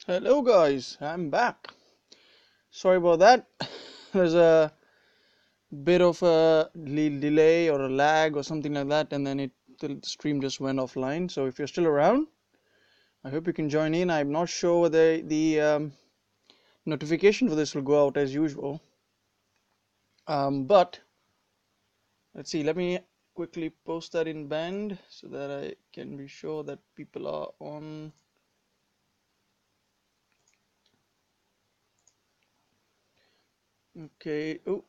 Hello guys, I'm back. Sorry about that. There's a bit of a delay or a lag or something like that, and then the stream just went offline. So if you're still around, I hope you can join in. I'm not sure whether the notification for this will go out as usual. But let's see. Let me quickly post that in band so that I can be sure that people are on. Okay. Oh,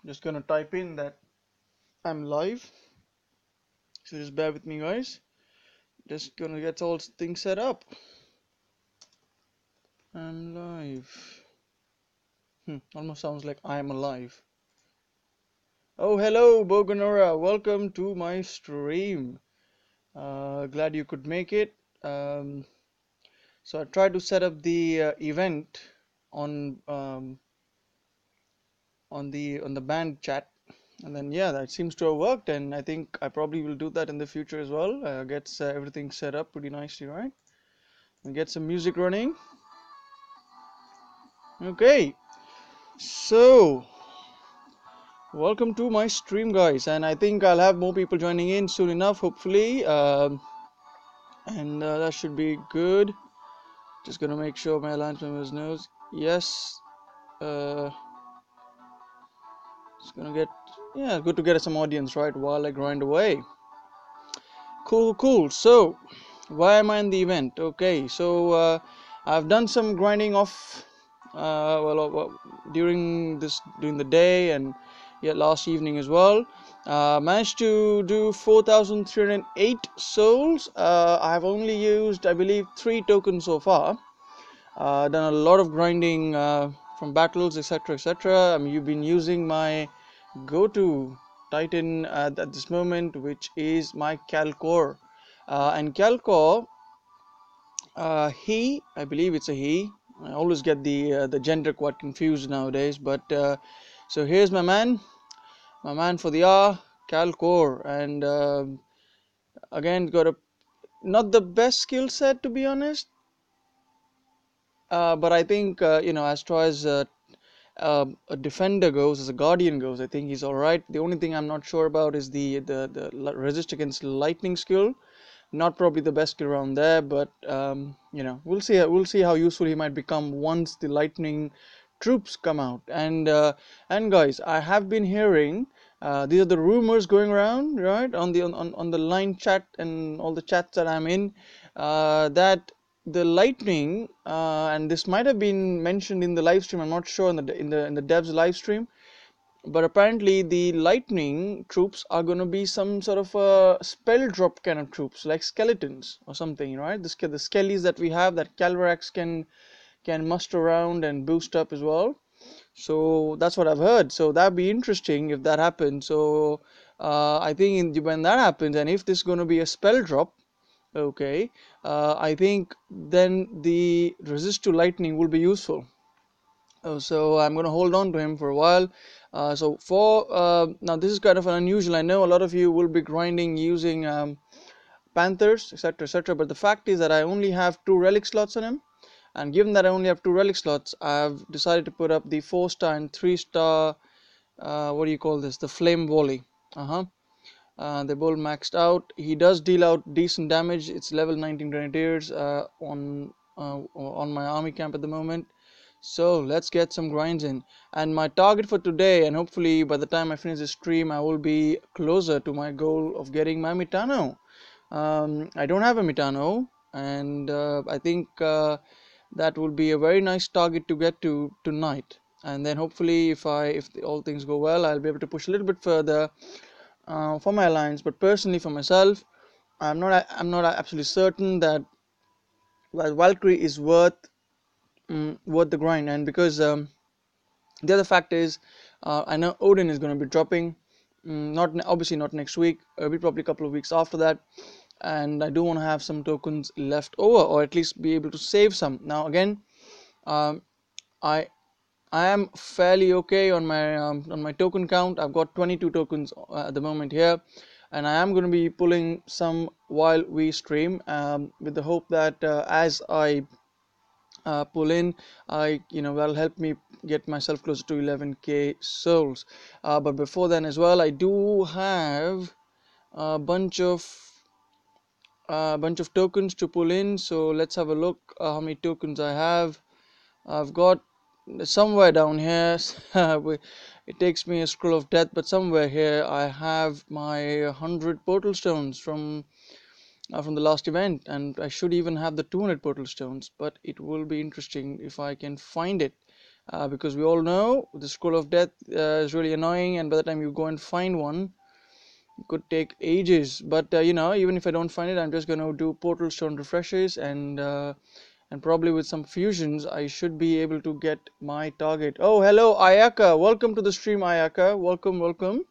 just gonna type in that I'm live. So just bear with me, guys. Just gonna get all things set up. I'm live. Almost sounds like I am alive. Oh, hello, Boganora. Welcome to my stream. Glad you could make it. So I tried to set up the event on on the band chat, and then yeah, that seems to have worked. And I think I probably will do that in the future as well. Get everything set up pretty nicely, right? And get some music running. Okay, so welcome to my stream, guys, and I think I'll have more people joining in soon enough, hopefully, and that should be good. Just gonna make sure my alliance members knows. Yes, uh, it's gonna get good to get some audience, right, while I grind away. Cool. So, why am I in the event? Okay, so I've done some grinding off, during the day and yet last evening as well. Managed to do 4,308 souls. I have only used, I believe, 3 tokens so far. Done a lot of grinding from battles, etc., etc. I mean, you've been using my go-to Titan at this moment, which is my Calcor. And Calcor, I believe it's a he. I always get the gender quite confused nowadays. But so here's my man for the R, Calcor, and again got a not the best skill set to be honest. But I think as far as a defender goes, as a guardian goes, I think he's all right. The only thing I'm not sure about is the resist against lightning skill. Not probably the best skill around there, but we'll see how useful he might become once the lightning troops come out. And guys, I have been hearing these are the rumors going around, right, on the line chat and all the chats that I'm in, that the lightning, and this might have been mentioned in the live stream. I'm not sure in the devs live stream, but apparently the lightning troops are going to be some sort of a spell drop kind of troops, like skeletons or something, right? The skellies that we have that Calvarax can muster around and boost up as well. So that's what I've heard. So that'd be interesting if that happens. So I think when that happens, and if this is going to be a spell drop, okay, I think then the resist to lightning will be useful. So I'm going to hold on to him for a while. So for now, this is kind of an unusual. I know a lot of you will be grinding using Panthers, etc., etc. But the fact is that I only have 2 relic slots on him, and given that I only have 2 relic slots, I've decided to put up the 4-star and 3-star. What do you call this? The flame volley. Uh-huh. They're both maxed out. He does deal out decent damage. It's level 19 grenadiers on my army camp at the moment. So let's get some grinds in. And my target for today, and hopefully by the time I finish this stream, I will be closer to my goal of getting my Mitano. I don't have a Mitano, and I think that will be a very nice target to get to tonight. And then hopefully, if all things go well, I'll be able to push a little bit further for my alliance. But personally, for myself, I'm not absolutely certain that Valkyrie is worth the grind. And because the other fact is, I know Odin is going to be dropping, not obviously not next week. It'll be probably a couple of weeks after that, and I do want to have some tokens left over, or at least be able to save some. Now again, um, I I am fairly okay on my token count. I've got 22 tokens at the moment here, and I am going to be pulling some while we stream, with the hope that as I pull in, that'll help me get myself closer to 11k souls. But before then as well, I do have a bunch of tokens to pull in. So let's have a look how many tokens I have. I've got somewhere down here. It takes me a scroll of death, but somewhere here I have my 100 portal stones from the last event, and I should even have the 200 portal stones. But it will be interesting if I can find it, because we all know the scroll of death is really annoying, and by the time you go and find one, it could take ages. But even if I don't find it, I'm just going to do portal stone refreshes, and probably with some fusions I should be able to get my target. Oh, hello Ayaka, welcome to the stream. Ayaka, welcome,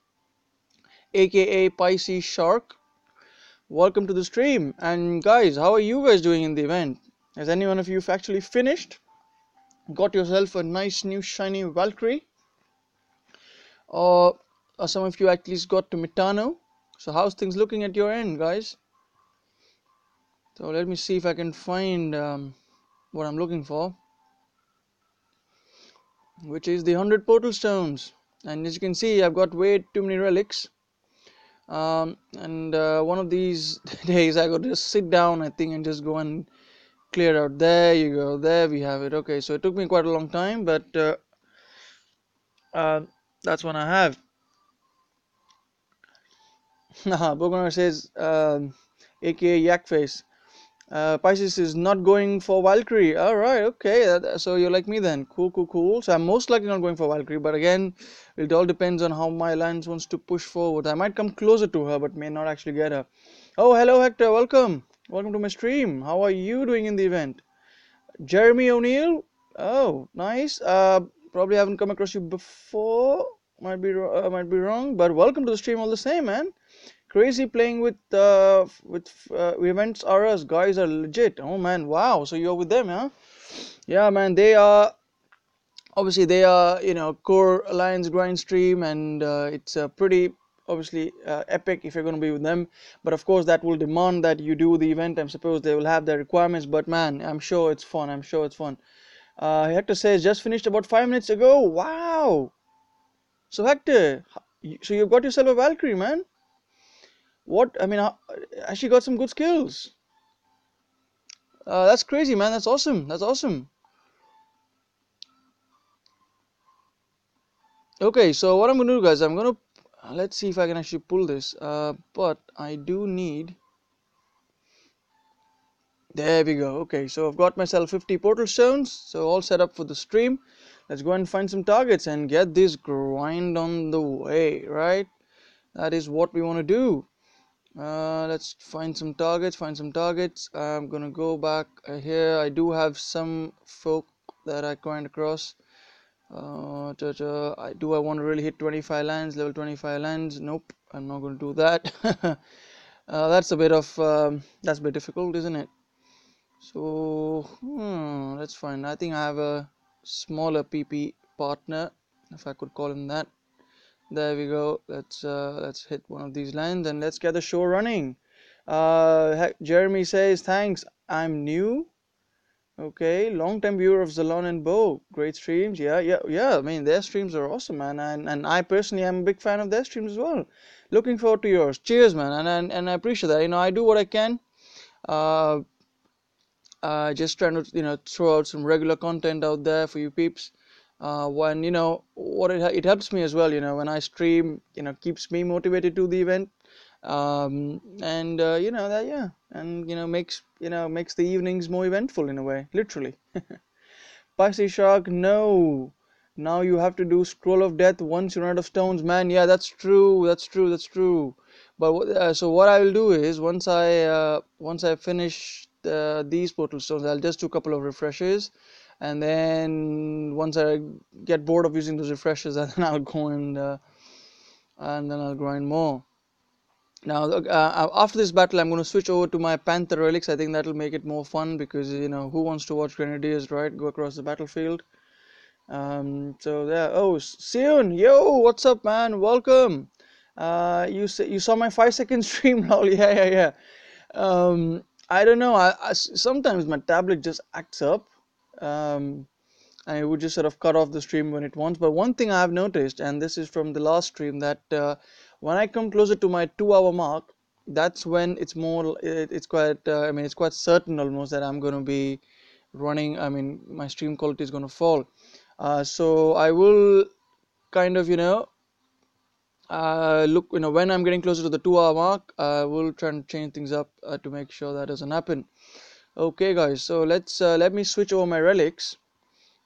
aka Pisces Shark, welcome to the stream. And guys, how are you guys doing in the event? Has any one of you actually finished, got yourself a nice new shiny Valkyrie, or some of you at least got to Mitano? So how's things looking at your end, guys? So let me see if I can find what I'm looking for, which is the 100 portal stones. And as you can see, I've got way too many relics. And one of these days I got to just sit down, I think, and just go and clear out. There you go, there we have it. Okay, so it took me quite a long time, but uh, that's what I have. Bogonar says, aka Yakface, Pisces is not going for Valkyrie. All right, okay. So you're like me then. Cool. So I'm most likely not going for Valkyrie, but again, it all depends on how my alliance wants to push forward. I might come closer to her, but may not actually get her. Oh, hello, Hector. Welcome to my stream. How are you doing in the event? Jeremy O'Neill. Oh, nice. Probably haven't come across you before. Might be wrong, but welcome to the stream all the same, man. Crazy playing with events are us guys are legit. Oh man, wow. So you're with them, huh? Yeah, man. They are core alliance grind stream, and it's pretty obviously epic if you're going to be with them. But of course, that will demand that you do the event. I suppose they will have their requirements, but man, I'm sure it's fun. Hector says just finished about 5 minutes ago. Wow. So Hector, so you've got yourself a Valkyrie, man. What? I mean, has she got some good skills? That's crazy, man. That's awesome. That's awesome. Okay, so what I'm gonna do, guys, let's see if I can actually pull this. But I do need. There we go. Okay, so I've got myself 50 portal stones, so all set up for the stream. Let's go and find some targets and get this grind on the way, right? That is what we want to do. Let's find some targets. I'm gonna go back here. I do have some folk that I grind across. I want to really hit 25 lands, level 25 lands. Nope, I'm not going to do that. That's a bit difficult, isn't it? So let's find. I think I have a smaller PP partner, if I could call him that. There we go. Let's hit one of these lands and let's get the show running. Jeremy says thanks. I'm new. Okay, long-time viewer of Zalon and Bo. Great streams. Yeah. I mean, their streams are awesome, man. And I personally am a big fan of their streams as well. Looking forward to yours. Cheers, man. And I appreciate that. I do what I can. Uh, just trying to throw out some regular content out there for you peeps. When what it helps me as well. When I stream, keeps me motivated to the event. And that yeah, and makes the evenings more eventful in a way, literally. Spicy Shark, no. Now you have to do Scroll of Death once you run out of stones, man. Yeah, that's true. But so what I will do is once I finish these portal stones, I'll just do a couple of refreshes, and then once I get bored of using those refreshes, then I'll go and then I'll grind more. Now, after this battle, I'm going to switch over to my Panther relics. I think that'll make it more fun because who wants to watch grenadiers, right? Go across the battlefield. So there. Oh, Sion, yo, what's up, man? Welcome. You saw my 5 second stream, lol. Yeah. I don't know. Sometimes my tablet just acts up. Um, and it would just sort of cut off the stream when it wants. But one thing I have noticed, and this is from the last stream, that when I come closer to my 2 hour mark, that's when it's more, it's quite, I mean, it's quite certain almost that I'm going to be running, I mean, my stream quality is going to fall. So I will kind of, look, when I'm getting closer to the 2 hour mark, I will try and change things up to make sure that doesn't happen. Okay, guys, so let me switch over my relics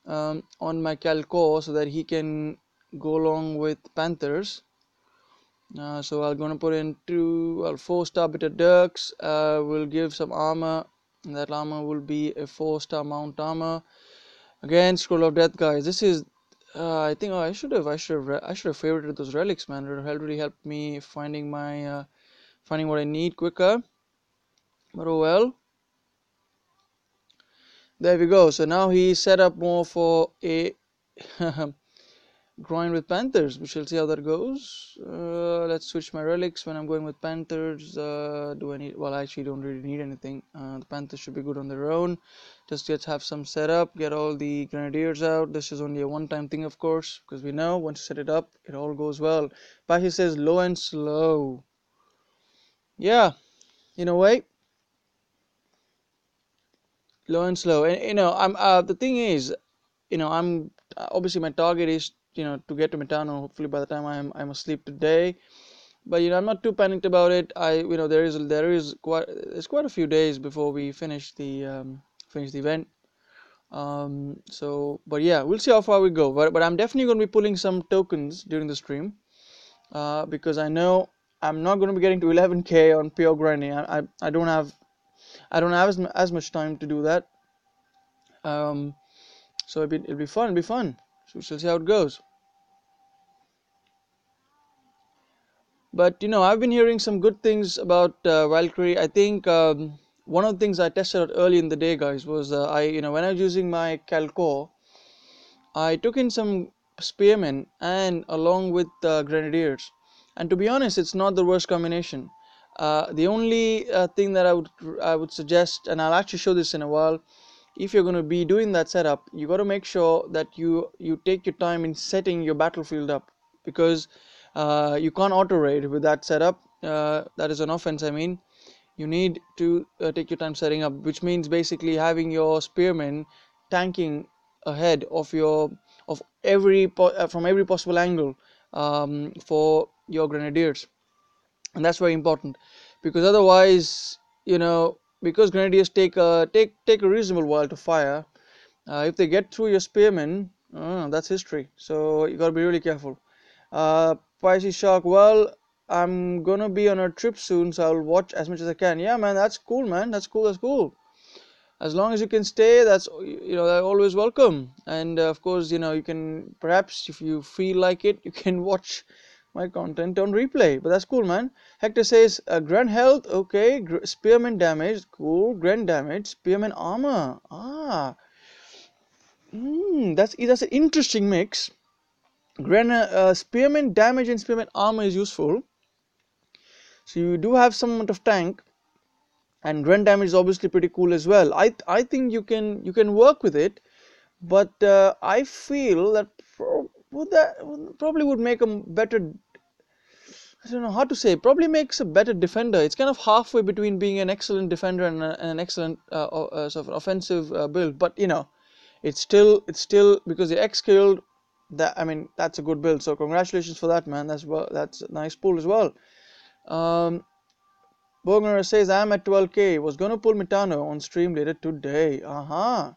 on my Calco so that he can go along with Panthers. So I'm gonna put in 4-star bitter Dirks. We'll give some armor. And that armor will be a 4-star mount armor. Again, scroll of death, guys. This is. I think I should have favorited those relics, man. It would really helped me finding what I need quicker. But oh well. There we go. So now he's set up more for a grind with Panthers. We shall see how that goes. Let's switch my relics when I'm going with Panthers. Do I need? Well, I actually don't really need anything. The Panthers should be good on their own. Just let's have some setup. Get all the Grenadiers out. This is only a one-time thing, of course, because we know once you set it up, it all goes well. Pashi says low and slow. Yeah, in a way, low and slow. And I'm the thing is, I'm obviously my target is to get to Metano. Hopefully by the time I'm asleep today. But I'm not too panicked about it. There's quite a few days before we finish the event. But yeah, we'll see how far we go. But I'm definitely going to be pulling some tokens during the stream, because I know I'm not going to be getting to 11k on pure grinding. I don't have as much time to do that. So it'll be fun. It'll be fun. So we'll see how it goes. But I've been hearing some good things about Valkyrie. I think one of the things I tested out early in the day, guys, was when I was using my Calco, I took in some spearmen and along with grenadiers. And to be honest, it's not the worst combination. The only thing that I would suggest, and I'll actually show this in a while, if you're going to be doing that setup, you got to make sure that you take your time in setting your battlefield up, because you can't auto raid with that setup. That is an offense, I mean. You need to take your time setting up, which means basically having your spearmen tanking ahead of from every possible angle for your grenadiers, and that's very important, because otherwise, because grenadiers take a reasonable while to fire. If they get through your spearmen, that's history. So you gotta be really careful. Pisces Shark, well, I'm gonna be on a trip soon, so I'll watch as much as I can. Yeah, man, that's cool, man. That's cool. That's cool. As long as you can stay, they're always welcome. And of course, you can, perhaps if you feel like it, you can watch my content on replay. But that's cool, man. Hector says, Grand health, okay. Spearman damage, cool. Grand damage, spearman armor. That's an interesting mix. Spearman damage and spearman armor is useful. So you do have some amount of tank, and grand damage is obviously pretty cool as well. I think you can work with it, but I feel that probably would make a better. I don't know how to say. Probably makes a better defender. It's kind of halfway between being an excellent defender and an excellent sort of offensive build. But it's still because the X killed. That, I mean, that's a good build. So congratulations for that, man. That's a nice pull as well. Bogner says I'm at 12k. Was gonna pull Mitano on stream later today. All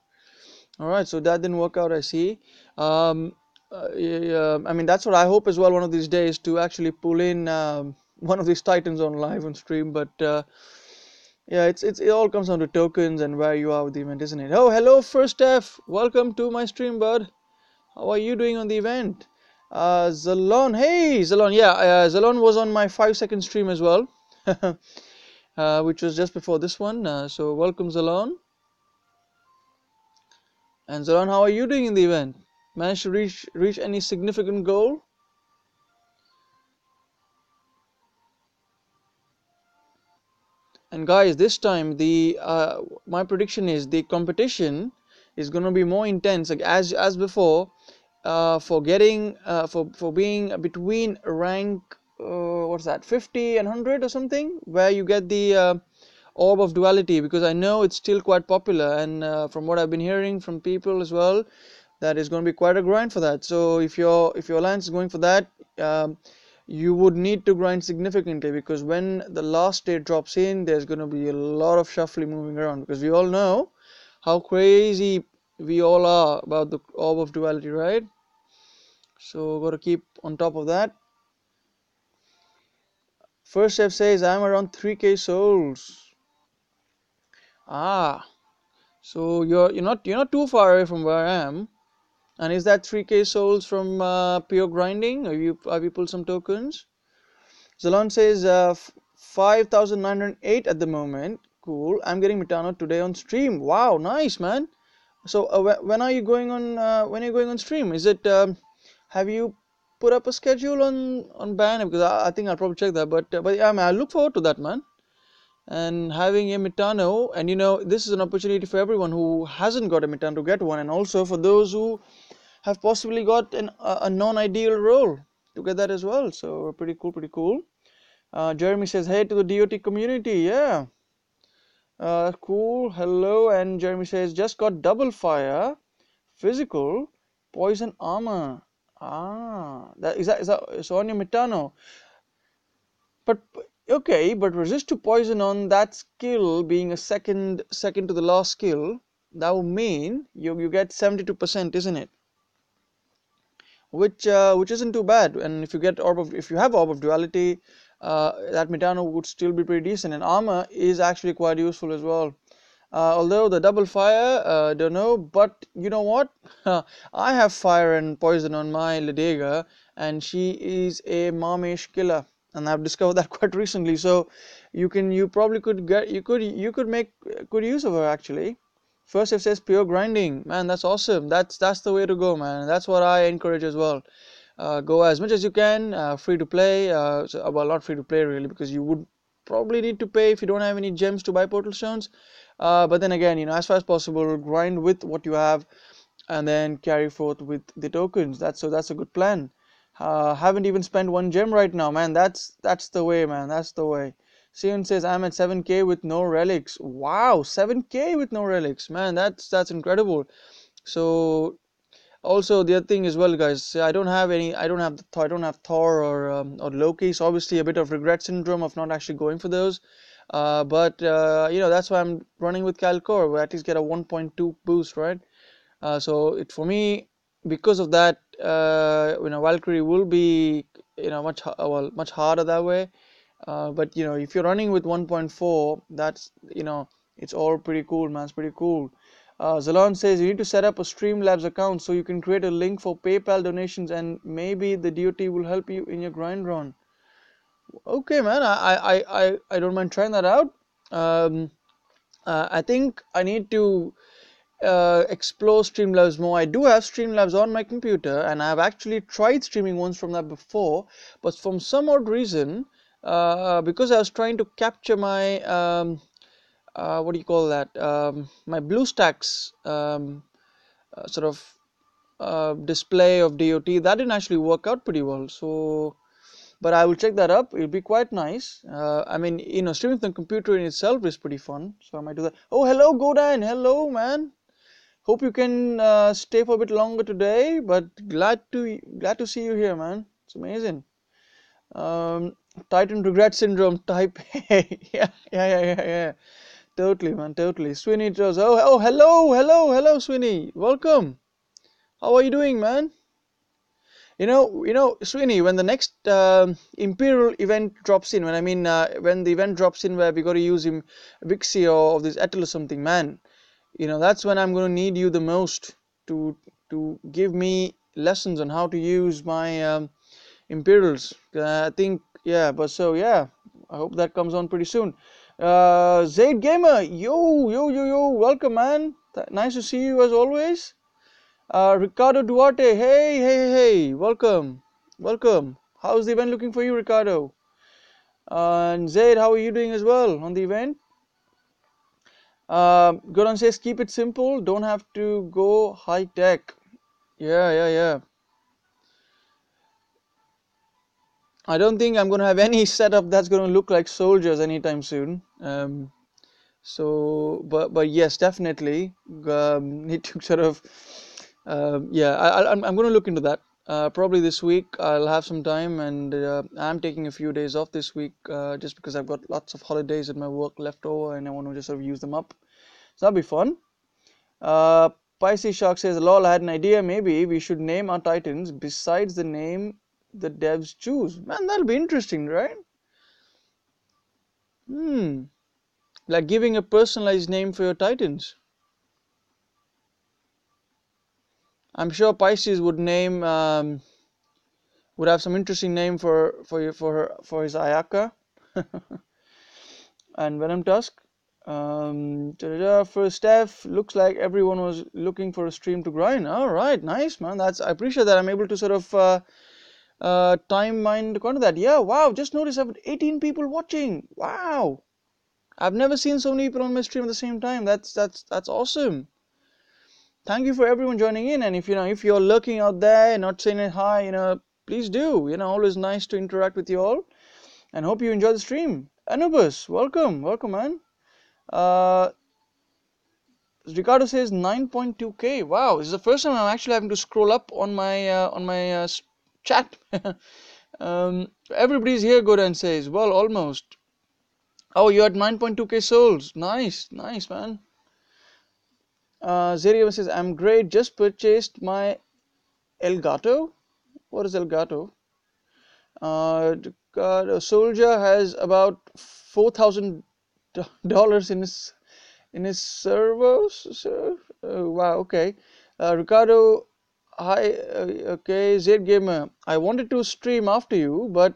right, so that didn't work out. I see. Yeah, I mean, that's what I hope as well. One of these days to actually pull in one of these titans on live on stream. But yeah, it all comes down to tokens and where you are with the event, isn't it? Oh, hello, First F. Welcome to my stream, bud. How are you doing on the event? Zalon, hey Zalon, yeah, Zalon was on my 5-second stream as well, which was just before this one. So welcome, Zalon. And Zalon, how are you doing in the event? Managed to reach any significant goal? And guys, this time the my prediction is the competition is going to be more intense, like as before, for getting for being between rank what's that, 50 and 100 or something, where you get the orb of duality, because I know it's still quite popular, and from what I've been hearing from people as well, that is going to be quite a grind for that. So if your alliance is going for that, um, you would need to grind significantly, because when the last state drops in, there's going to be a lot of shuffling moving around, because we all know how crazy we all are about the orb of duality, right? So got to keep on top of that. First chef says I'm around 3k souls. Ah, so you're not too far away from where I am. And is that 3k souls from pure grinding? Have you pulled some tokens? Zalon says 5,908 at the moment. Cool. I'm getting Metano today on stream. Wow, nice, man. So when are you going on? When are you going on stream? Is it? Have you put up a schedule on Ban? Because I think I'll probably check that. But yeah, man, I look forward to that, man. And having a Metano, and this is an opportunity for everyone who hasn't got a Metano to get one, and also for those who have possibly got a non-ideal role to get that as well. So pretty cool, pretty cool. Jeremy says, hey to the DOT community. Yeah. Cool. Hello. And Jeremy says, just got double fire, physical, poison armor. Ah, that is on your Metano. But okay, but resist to poison on that skill being a second to the last skill, that would mean you get 72%, isn't it? Which isn't too bad. And if you have orb of duality, that Metano would still be pretty decent, and armor is actually quite useful as well. Although the double fire, don't know, but you know what? I have fire and poison on my Ledega, and she is a Marmesh killer, and I've discovered that quite recently. So you probably could make good use of her actually. First, it says pure grinding, man. That's awesome. That's the way to go, man. That's what I encourage as well. Go as much as you can, free to play. Well, not free to play really, because you would probably need to pay if you don't have any gems to buy portal stones. But then again, as far as possible, grind with what you have, and then carry forth with the tokens. That's a good plan. Haven't even spent one gem right now, man. That's the way, man. That's the way. Sion says I'm at 7k with no relics. Wow, 7k with no relics, man. That's incredible. So also the other thing as well, guys, I don't have any. I don't have Thor or Loki. So obviously a bit of regret syndrome of not actually going for those. But that's why I'm running with Calcor, where at least get a 1.2 boost, right? So it for me, because of that, Valkyrie will be much harder that way. But if you're running with 1.4, that's it's all pretty cool, man. It's pretty cool. Zalon says you need to set up a Streamlabs account so you can create a link for PayPal donations, and maybe the DOT will help you in your grind run. Okay, man. I don't mind trying that out. I think I need to explore Streamlabs more. I do have Streamlabs on my computer, and I've actually tried streaming once from that before, but from some odd reason, because I was trying to capture my what do you call that? My BlueStacks sort of display of DOT, that didn't actually work out pretty well. So, but I will check that up. It'll be quite nice. I mean, streaming from the computer in itself is pretty fun, so I might do that. Oh, hello, Godan. Hello, man. Hope you can stay for a bit longer today, but glad to see you here, man. It's amazing. Titan regret syndrome type. Yeah. Totally, man. Totally. Sweeney draws. Oh, hello, Sweeney. Welcome. How are you doing, man? Sweeney, when the next Imperial event drops in, when the event drops in where we got to use him, Vixie or this Etel or something, man. That's when I'm going to need you the most to give me lessons on how to use my Imperials. I think, yeah, but so yeah, I hope that comes on pretty soon. Zaid Gamer, yo, welcome, man. Nice to see you as always. Ricardo Duarte, hey, welcome. How's the event looking for you, Ricardo? And Zaid, how are you doing as well on the event? Goran says keep it simple. Don't have to go high tech. Yeah, yeah, yeah. I don't think I'm gonna have any setup that's gonna look like soldiers anytime soon. But yes, definitely need to sort of yeah. I'm going to look into that. Probably this week I'll have some time, and I'm taking a few days off this week just because I've got lots of holidays at my work left over, and I want to just sort of use them up. So that'll be fun. Uh, Pisces Shark says, "Lol, I had an idea. Maybe we should name our titans besides the name the devs choose. Man, that'll be interesting, right? Hmm, like giving a personalized name for your titans." I'm sure Pisces would name would have some interesting name for his Ayaka and Venom Tusk. For Steph, looks like everyone was looking for a stream to grind. All right, nice man. That's I appreciate that. I'm able to sort of time mind according to that. Yeah, wow. Just noticed I've 18 people watching. Wow, I've never seen so many people on my stream at the same time. That's awesome. Thank you for everyone joining in. And if you're lurking out there and not saying hi, please do. Always nice to interact with you all. And hope you enjoy the stream. Anubis, welcome, man. Uh, Ricardo says 9.2k. Wow, this is the first time I'm actually having to scroll up on my chat. Everybody's here. Godan says, well, almost. Oh, you're at 9.2k souls. Nice, nice, man. Zerium says, I'm great. Just purchased my Elgato. What is Elgato? A soldier has about $4,000 in his servos. Oh, wow. Okay. Ricardo, hi. Okay. Zed Gamer. I wanted to stream after you, but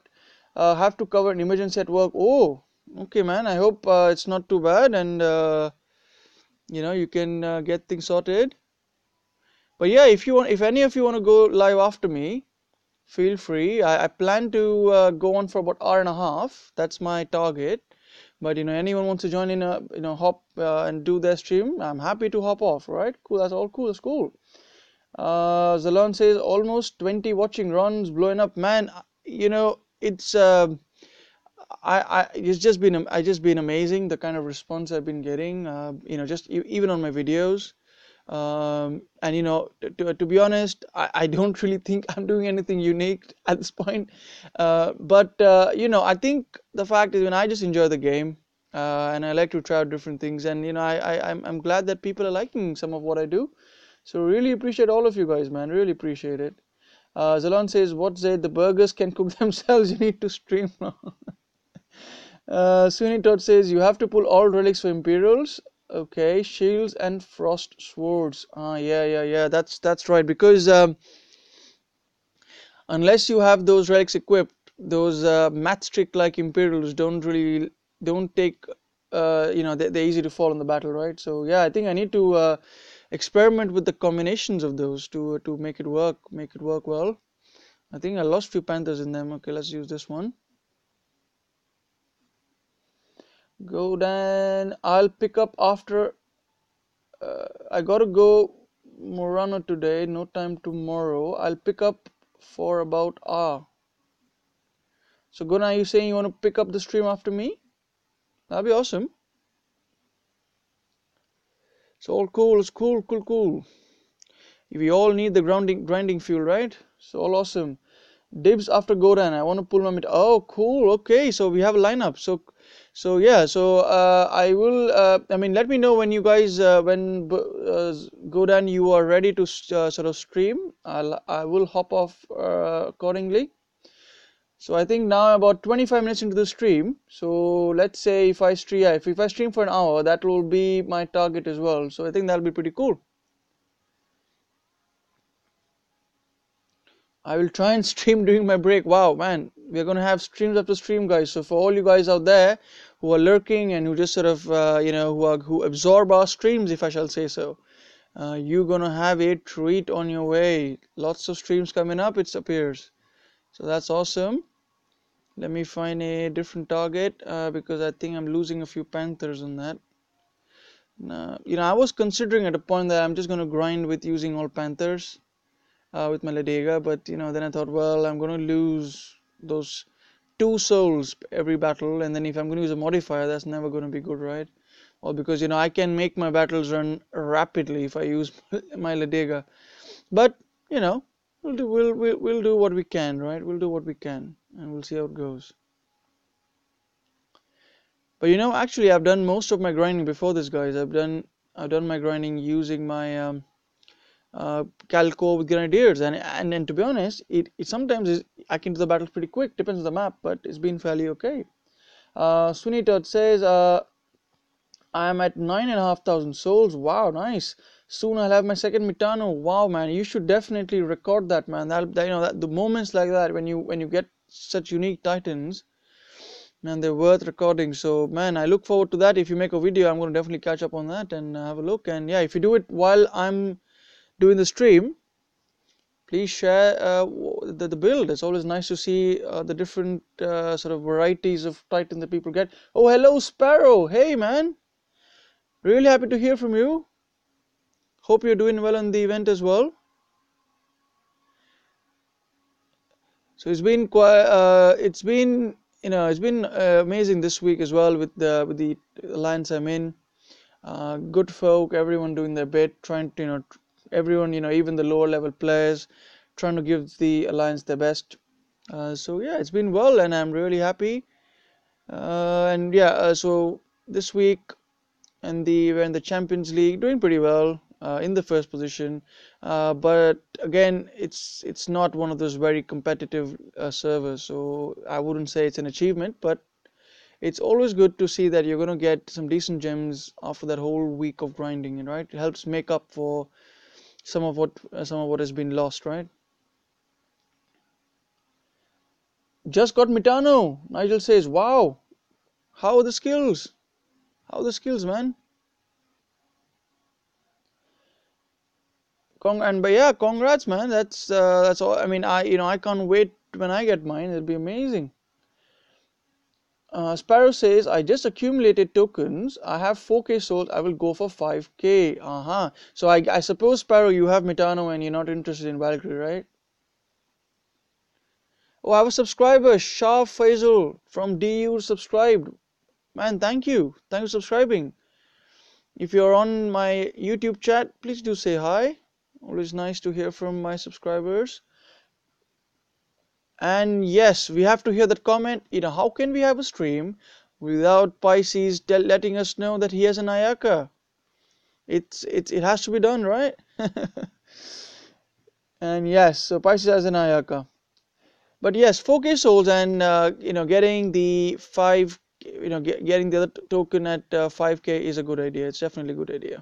have to cover an emergency at work. Oh, okay, man. I hope it's not too bad, and you can get things sorted. But yeah, if any of you want to go live after me, feel free. I plan to go on for about hour and a half. That's my target. But anyone wants to join in hop and do their stream, I'm happy to hop off. Right? Cool. That's all cool. That's cool. Zalon says almost 20 watching. Ron's blowing up. Man, it's it's just been amazing the kind of response I've been getting. Just even on my videos. And to be honest, I don't really think I'm doing anything unique at this point. But I think the fact is when I just enjoy the game, and I like to try out different things, and I'm glad that people are liking some of what I do. So really appreciate all of you guys, man. Really appreciate it. Zalon says, "What's it? The burgers can cook themselves. You need to stream now." Sweeney Todd says you have to pull all relics for Imperials. Okay, shields and frost swords. Ah, yeah, yeah, yeah. That's right. Because unless you have those relics equipped, those matchstick like Imperials don't take. They're easy to fall in the battle, right? So yeah, I think I need to experiment with the combinations of those to make it work well. I think I lost few panthers in them. Okay, let's use this one. Go then. I'll pick up after. I gotta go Murano today. No time tomorrow. I'll pick up for about So Guna, are you saying you want to pick up the stream after me? That'd be awesome. It's all cool. It's cool, cool, cool. We all need the grinding fuel, right? So all awesome. Dibs after Goran. I want to pull my mid. Oh, cool. Okay, so we have a lineup. So yeah. So I will. I mean, let me know when you guys when Godan you are ready to sort of stream. I will hop off accordingly. So I think now about 25 minutes into the stream. So let's say if I stream, yeah, if I stream for an hour, that will be my target as well. So I think that'll be pretty cool. I will try and stream during my break. Wow, man, we're gonna have streams after stream, guys. So for all you guys out there who are lurking and who just sort of, who absorb our streams, if I shall say so, you're gonna have a treat on your way. Lots of streams coming up, it appears. So that's awesome. Let me find a different target because I think I'm losing a few panthers on that. I was considering at a point that I'm just going to grind with using all Panthers with my Ledega, but then I thought, well, I'm going to lose those 2 souls every battle, and then if I'm going to use a modifier, that's never going to be good, right? Or because I can make my battles run rapidly if I use my Ledega. But we'll do what we can, right? We'll do what we can, and we'll see how it goes. But actually, I've done most of my grinding before this, guys. I've done my grinding using my Calco with Grenadiers, and to be honest, it sometimes is I can do the battles pretty quick. Depends on the map, but it's been fairly okay. Sweeney Todd says, I am at 9,500 souls. Wow, nice. Soon I'll have my second Mitano. Wow, man, you should definitely record that, man. That the moments like that when you get such unique titans, man, they're worth recording. So, man, I look forward to that. If you make a video, I'm going to definitely catch up on that and have a look. And yeah, if you do it while I'm doing the stream, please share the build. It's always nice to see the different sort of varieties of Titan that people get. Oh, hello, Sparrow. Hey, man. Really happy to hear from you. Hope you're doing well on the event as well. So it's been quite, it's been amazing this week as well with the alliance I'm in. Good folk, everyone doing their bit, trying to, everyone, even the lower level players, trying to give the alliance their best. So yeah, it's been well, and I'm really happy. And yeah, so this week we're in the Champions League, doing pretty well, in the first position. But again, it's not one of those very competitive servers, so I wouldn't say it's an achievement, but it's always good to see that you're going to get some decent gems after that whole week of grinding, right? It helps make up for some of what has been lost, right? Just got Mitano. Nigel says, "Wow, how are the skills? How are the skills, man?" But yeah, congrats, man. That's all. I mean, I can't wait when I get mine. It'll be amazing. Sparrow says, I just accumulated tokens. I have 4k souls. I will go for 5k. So I suppose, Sparrow, you have Mitano and you're not interested in Valkyrie, right? Oh, I have a subscriber, Shah Faisal from DU subscribed. Man, thank you. Thank you for subscribing. If you're on my YouTube chat, please do say hi. Always nice to hear from my subscribers. And yes, we have to hear that comment. How can we have a stream without Pisces letting us know that he has an Ayaka? It has to be done, right? And yes, so Pisces has an Ayaka. But yes, 4k souls and getting the getting the other token at 5k is a good idea. It's definitely a good idea.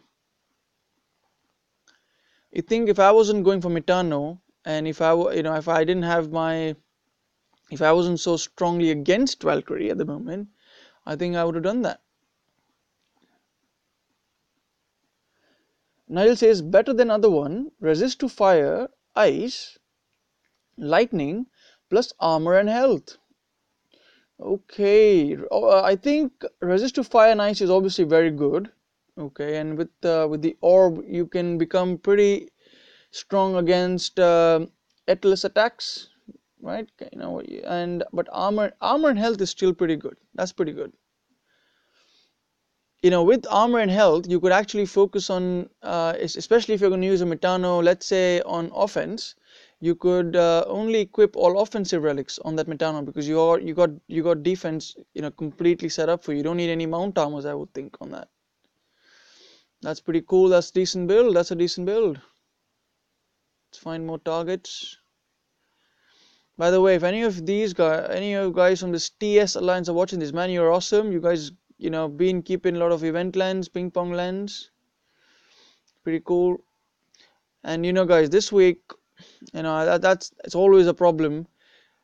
I think if I wasn't going for Mitano, and if I didn't have if I wasn't so strongly against Valkyrie at the moment, I think I would have done that. Nile says, better than other one, resist to fire, ice, lightning, plus armor and health. Okay, I think resist to fire and ice is obviously very good. Okay, and with the orb, you can become pretty strong against Atlas attacks, right? But armor and health is still pretty good. That's pretty good. With armor and health, you could actually focus on, especially if you're going to use a Mitano, let's say on offense, you could only equip all offensive relics on that Mitano because you got defense, completely set up for you. You don't need any mount armors, I would think, on that. That's pretty cool. That's a decent build. Let's find more targets. By the way, if any of you guys from this TS Alliance are watching this, man, you're awesome. You guys, been keeping a lot of event lands, ping pong lands. Pretty cool. And guys, this week, it's always a problem.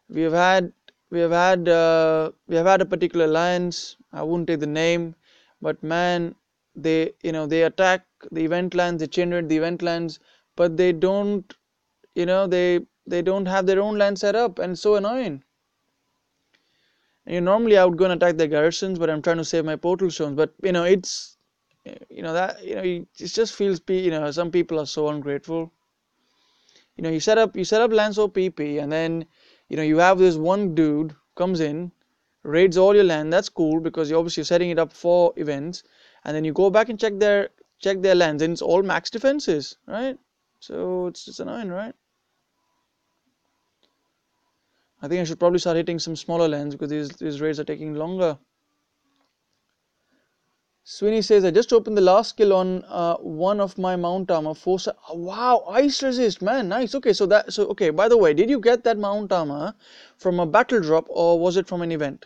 We have had a particular alliance. I wouldn't take the name, but man, they attack the event lands, they generate the event lands, but they don't, they don't have their own land set up, and it's so annoying. And normally I would go and attack their garrisons, but I'm trying to save my portal stones. But it just feels, some people are so ungrateful. You set up Lancer PP, and then you have this one dude comes in, raids all your land. That's cool because you're obviously setting it up for events, and then you go back and check their lands, and it's all max defenses, right? So it's just annoying, right? I think I should probably start hitting some smaller lands because these raids are taking longer. Sweeney says, I just opened the last skill on one of my mount armor. Force. Oh, wow, ice resist, man, nice. Okay, okay. By the way, did you get that mount armor from a battle drop or was it from an event?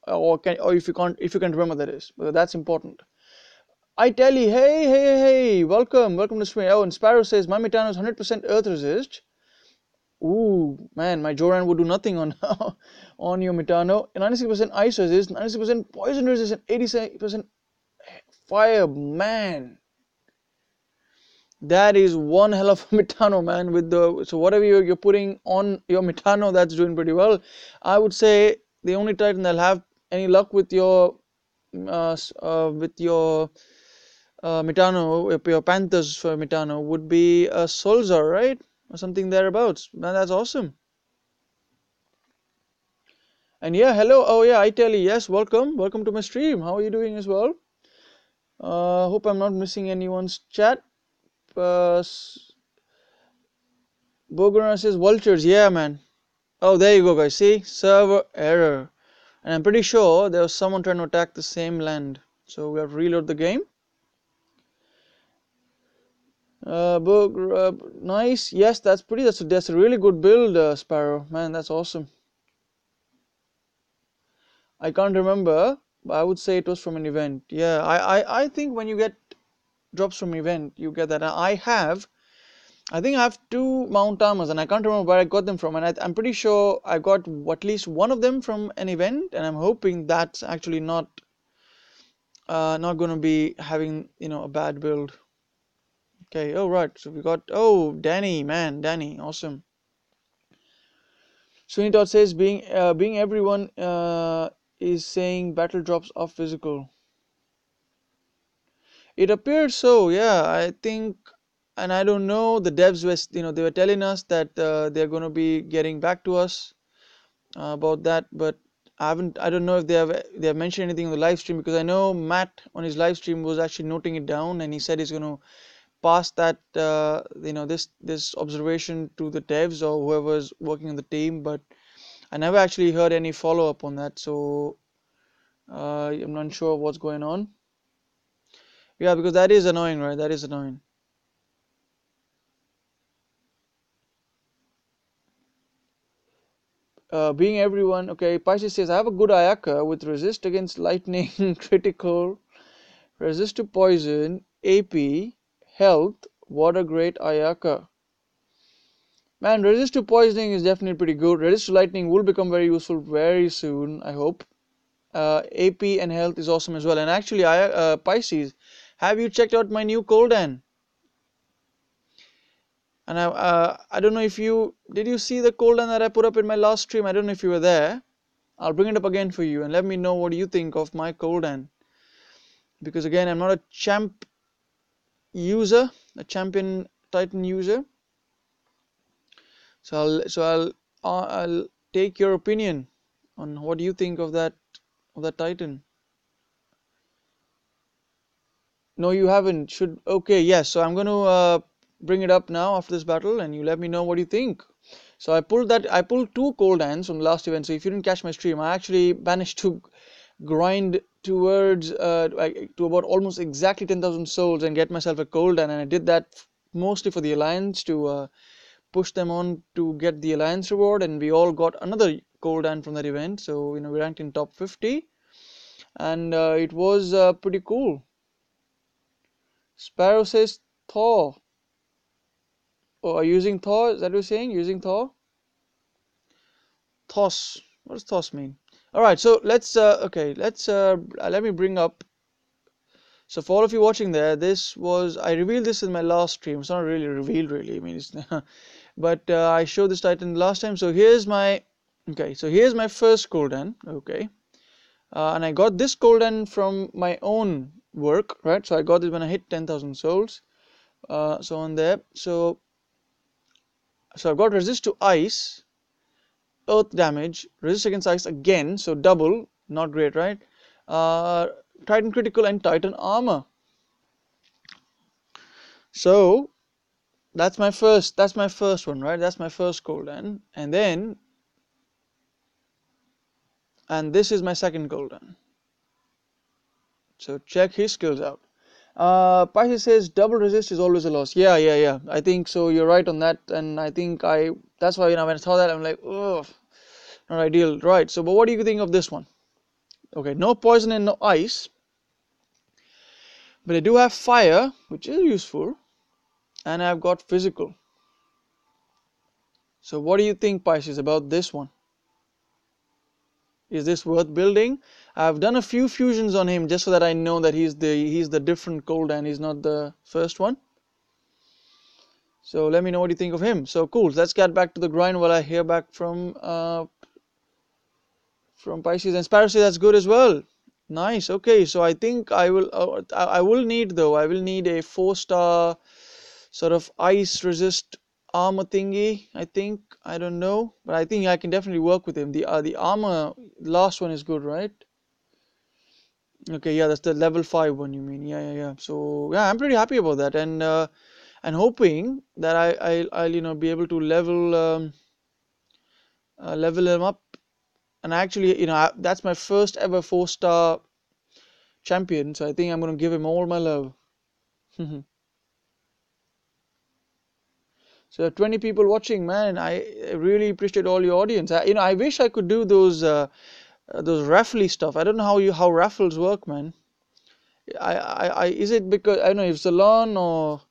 Or if you can remember that is, because that's important. I tell you, hey, welcome to Sweeney. Oh, and Sparrow says my Metano is 100% earth resist. Ooh, man, my Joran would do nothing on on your Metano. 96% ice resist, 96% poison resist, and 87% fire, man. That is one hell of a Metano, man. So whatever you're putting on your Metano, that's doing pretty well. I would say the only Titan that'll have any luck with your Metano, your Panthers for Metano would be a Solzar, right? Or something thereabouts. Man, that's awesome. And yeah, hello. Oh yeah, I tell you, yes, welcome to my stream. How are you doing as well? Hope I'm not missing anyone's chat. Bogorana says vultures. Yeah, man. Oh, there you go, guys. See, server error, and I'm pretty sure there was someone trying to attack the same land. So we have to reload the game. Nice. Yes, that's a really good build, Sparrow. Man, that's awesome. I can't remember, but I would say it was from an event. Yeah, I think when you get drops from event, you get that. I think I have two mount armors, and I can't remember where I got them from. And I'm pretty sure I got at least one of them from an event, and I'm hoping that's actually not going to be having a bad build. Okay. Oh right. So we got Danny, man, Danny, awesome. Sweeney says being everyone is saying battle drops are physical. It appeared so, yeah. I think, and I don't know. The devs were, they were telling us that they're going to be getting back to us about that, but I don't know if they have mentioned anything on the live stream, because I know Matt on his live stream was actually noting it down, and he said he's going to pass that this observation to the devs or whoever's working on the team, but I never actually heard any follow up on that, so I'm not sure what's going on. Yeah, because that is annoying, right? That is annoying. Being everyone, okay. Pisces says I have a good Ayaka with resist against lightning, critical, resist to poison, AP, health. What a great Ayaka. Man, resist to poisoning is definitely pretty good. Resist to lightning will become very useful very soon, I hope. AP and health is awesome as well. And actually, Pisces, have you checked out my new Coldan? And I don't know if did you see the Coldan that I put up in my last stream? I don't know if you were there. I'll bring it up again for you and let me know what you think of my Coldan. Because again, I'm not a champ user, a champion Titan user. So I'll take your opinion on what do you think of that Titan. No, you haven't. Okay, yes. So I'm going to bring it up now after this battle, and you let me know what you think. So I pulled two Coldans from the last event. So if you didn't catch my stream, I actually managed to grind towards to about almost exactly 10,000 souls and get myself a Coldan, and I did that mostly for the Alliance to push them on to get the Alliance reward, and we all got another Coldan from that event. So we ranked in top 50, and it was pretty cool. Sparrow says Thor. Oh, are you using Thor? Is that what you're saying? Using Thor? Thos. What does Thos mean? Alright, so let's let me bring up. So for all of you watching there, I revealed this in my last stream. It's not really revealed really. I mean, but I showed this Titan last time. So here's my first Golden. Okay. And I got this Golden from my own work, right? So I got this when I hit 10,000 souls. So on there. So I've got resist to ice, earth damage, resist against ice again, so double, not great, right? Uh, Titan critical and Titan armor. So that's my first one, right? That's my first golden, and this is my second golden. So check his skills out. Pisces says double resist is always a loss. Yeah, yeah, yeah. I think so. You're right on that, and I think that's why when I saw that I'm like, ugh, not ideal, right? So, but what do you think of this one? Okay, no poison and no ice, but I do have fire, which is useful, and I've got physical. So, what do you think, Pisces, about this one? Is this worth building? I've done a few fusions on him just so that I know that he's the different cold and he's not the first one. So let me know what you think of him. So cool. Let's get back to the grind while I hear back from Pisces and Sparrow. That's good as well. Nice. Okay. So I think I will need a 4-star sort of ice resist armor thingy. I don't know, but I think I can definitely work with him. The armor last one is good, right? Okay, yeah, that's the level 5 one you mean. Yeah, yeah, yeah. So yeah, I'm pretty happy about that, and hoping that I'll be able to level him up. And actually, that's my first ever 4-star champion, so I think I'm gonna give him all my love. So 20 people watching, man. I really appreciate all your audience. I wish I could do those raffly stuff. I don't know how raffles work, man. Is it because I don't know if Salon or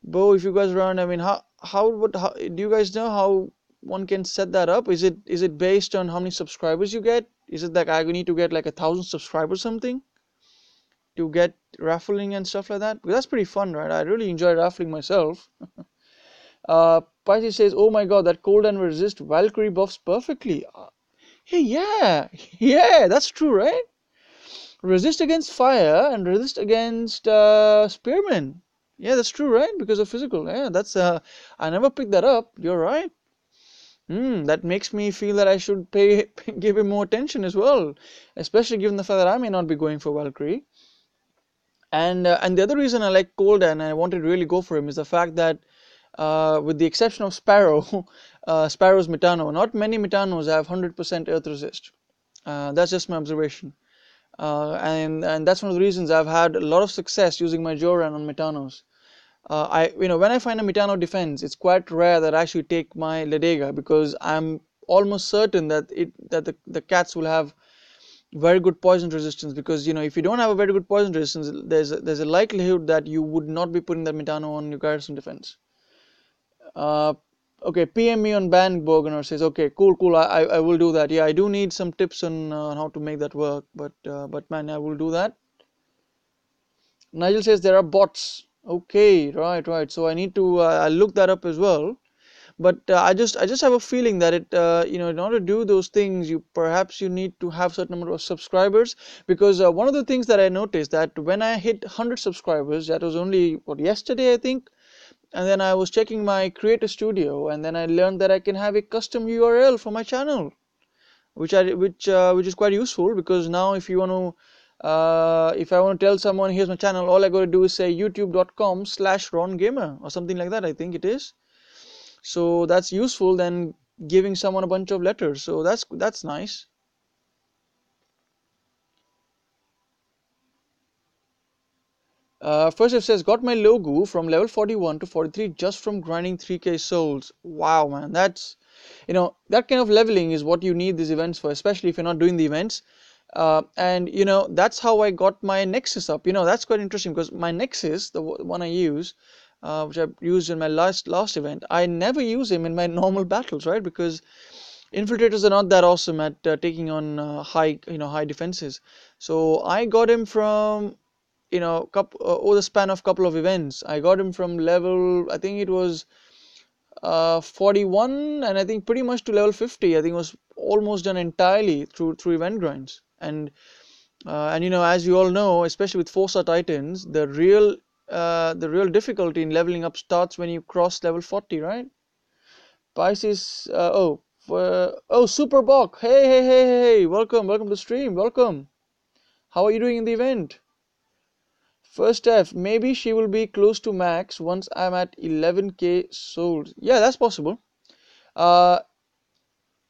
Bo, if you guys run, I mean, how do you guys know how one can set that up? Is it based on how many subscribers you get? Is it like I need to get like 1,000 subscribers something to get raffling and stuff like that? Because that's pretty fun, right? I really enjoy raffling myself. Pisces says, "Oh my God, that cold and resist Valkyrie buffs perfectly." Hey, yeah, yeah, that's true, right? Resist against fire and resist against spearmen. Yeah, that's true, right? Because of physical. Yeah, that's I never picked that up. You're right. That makes me feel that I should give him more attention as well, especially given the fact that I may not be going for Valkyrie. And the other reason I like Cold and I wanted to really go for him is the fact that, with the exception of Sparrow, Sparrow's Metano, not many Metanos have 100% earth resist. That's just my observation. And that's one of the reasons I've had a lot of success using my Joran on Metanos. When I find a Metano defense, it's quite rare that I actually take my Ledega because I'm almost certain that the cats will have very good poison resistance, because if you don't have a very good poison resistance, there's a likelihood that you would not be putting that Metano on your garrison defense. Uh, okay, PM me on Bandburgener says, okay, cool, I will do that. Yeah, I do need some tips on how to make that work, but man, I will do that. Nigel says there are bots. Okay, right. So I need to I'll look that up as well. But I just have a feeling that in order to do those things, you need to have certain number of subscribers, because one of the things that I noticed that when I hit 100 subscribers, that was only yesterday I think, and then I was checking my Creator Studio, and then I learned that I can have a custom URL for my channel, which is quite useful, because now if I want to tell someone here's my channel, all I got to do is say youtube.com/rongamer or something like that, I think it is. So that's useful than giving someone a bunch of letters. So that's nice. First it says, got my logo from level 41 to 43 just from grinding 3k souls. Wow, man, that kind of leveling is what you need these events for, especially if you're not doing the events. And that's how I got my Nexus up. That's quite interesting, because my Nexus, the one I use, which I used in my last event, I never use him in my normal battles, right? Because infiltrators are not that awesome at taking on high defenses. So I got him from over the span of couple of events. I got him from level, I think it was 41, and I think pretty much to level 50. I think it was almost done entirely through event grinds. And And as you all know, especially with 4-star Titans, the real difficulty in leveling up starts when you cross level 40, right? Pisces, Super Bok, hey, hey, hey, hey, hey, welcome to the stream, welcome. How are you doing in the event? First F, maybe she will be close to max once I'm at 11k sold. Yeah, that's possible. Uh,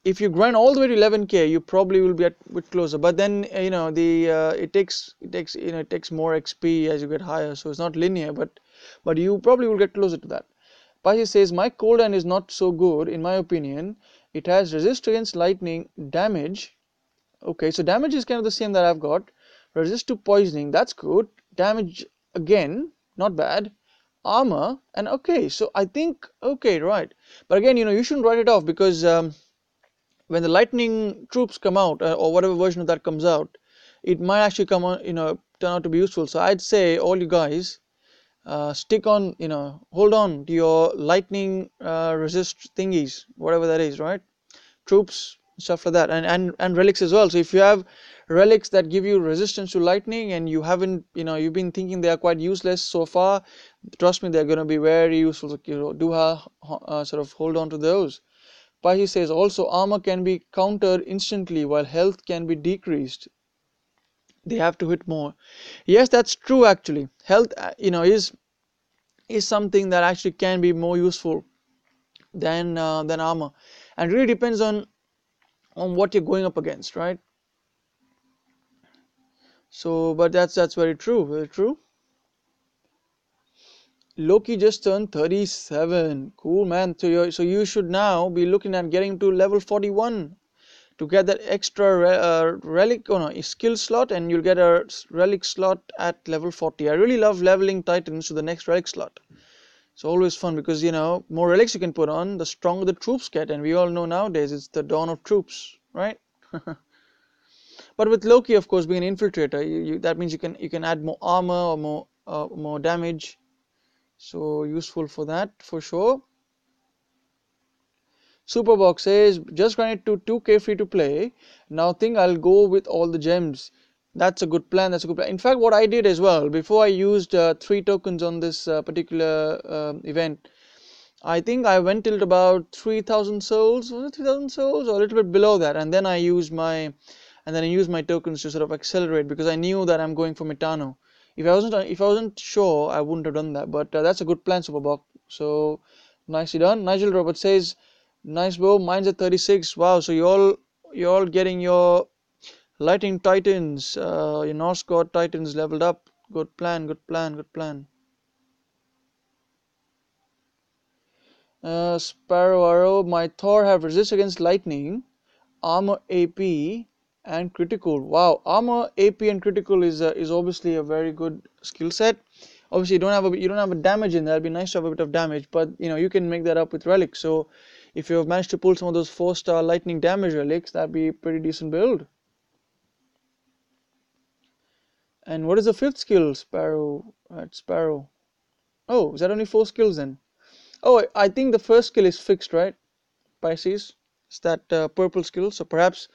if you grind all the way to 11k, you probably will be at bit closer. But then it takes more XP as you get higher, so it's not linear. But you probably will get closer to that. Pashi says my cooldown is not so good in my opinion. It has resist against lightning, damage. Okay, so damage is kind of the same that I've got. Resist to poisoning, that's good. Damage again, not bad. Armor, and okay, so I think, okay, right. But again, you shouldn't write it off because when the lightning troops come out, or whatever version of that comes out, it might actually come on, turn out to be useful. So I'd say all you guys, stick on, hold on to your lightning resist thingies, whatever that is, right? Troops, stuff like that, and relics as well. So if you have relics that give you resistance to lightning and you haven't, you've been thinking they are quite useless so far, trust me, they're going to be very useful. So, do sort of hold on to those. Pahi says also armor can be countered instantly while health can be decreased. They have to hit more. Yes, that's true actually. Health, is something that actually can be more useful than armor, and really depends on what you're going up against, right? So, but that's very true, very true. Loki just turned 37. Cool, man. So you should now be looking at getting to level 41 to get that extra relic, oh no, a skill slot, and you'll get a relic slot at level 40. I really love leveling Titans to the next relic slot. It's always fun because more relics you can put on, the stronger the troops get, and we all know nowadays it's the dawn of troops, right? But with Loki, of course, being an infiltrator, that means you can add more armor or more damage. So useful for that for sure. Superbox says just grind it to 2k free to play. Now think I'll go with all the gems. That's a good plan. That's a good plan. In fact, what I did as well before I used 3 tokens on this particular event, I think I went till about 3,000 souls. Was it 3,000 souls or a little bit below that? And then I used my tokens to sort of accelerate because I knew that I'm going for Metano. If I wasn't sure, I wouldn't have done that. But that's a good plan, Superbox. So nicely done. Nigel Robert says, "Nice bro. Mine's at 36. Wow. So you're all getting your Lightning Titans, your Norse God Titans leveled up. Good plan. Good plan. Good plan." Sparrow Arrow, my Thor have resist against lightning, armor AP, and critical. Wow, armor AP and critical is obviously a very good skill set. Obviously, you don't have a damage in there. It'd be nice to have a bit of damage, but you can make that up with relics. So if you've managed to pull some of those 4-star lightning damage relics, that'd be a pretty decent build. And what is the fifth skill, Sparrow? Sparrow. Oh, is that only 4 skills then? Oh, I think the first skill is fixed, right? Pisces. It's that purple skill. So perhaps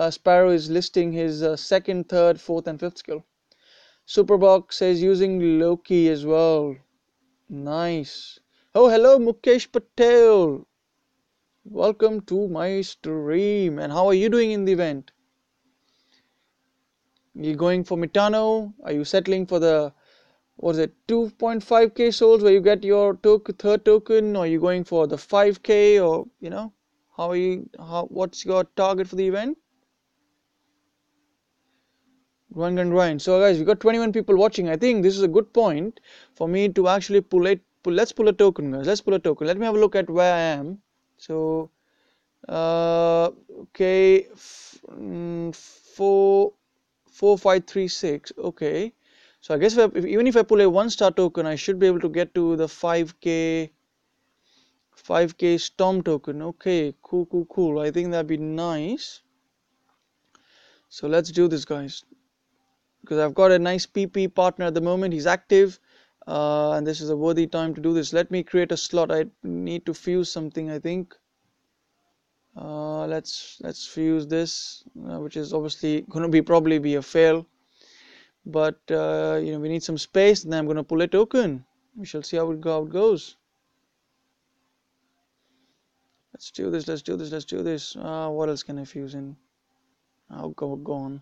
Sparrow is listing his second, third, fourth, and fifth skill. Superbox says using Loki as well. Nice. Oh, hello, Mukesh Patel. Welcome to my stream. And how are you doing in the event? You going for Mitano? Are you settling for the, what is it, 2.5k souls where you get your third token? Or are you going for the 5k? Or how are you? What's your target for the event? Grind. So guys, we got 21 people watching. I think this is a good point for me to actually let's pull a token, guys. Let's pull a token. Let me have a look at where I am. So, okay, 4, 5, 3, 6. Okay. So I guess even if I pull a 1-star token, I should be able to get to the 5k storm token. Okay, cool. I think that'd be nice. So let's do this, guys, because I've got a nice PP partner at the moment. He's active, and this is a worthy time to do this. Let me create a slot. I need to fuse something, I think. Let's fuse this, which is obviously going to probably be a fail. But we need some space, and then I'm gonna pull a token. We shall see how it goes. Let's do this. Let's do this. Let's do this. What else can I fuse in? I'll go on.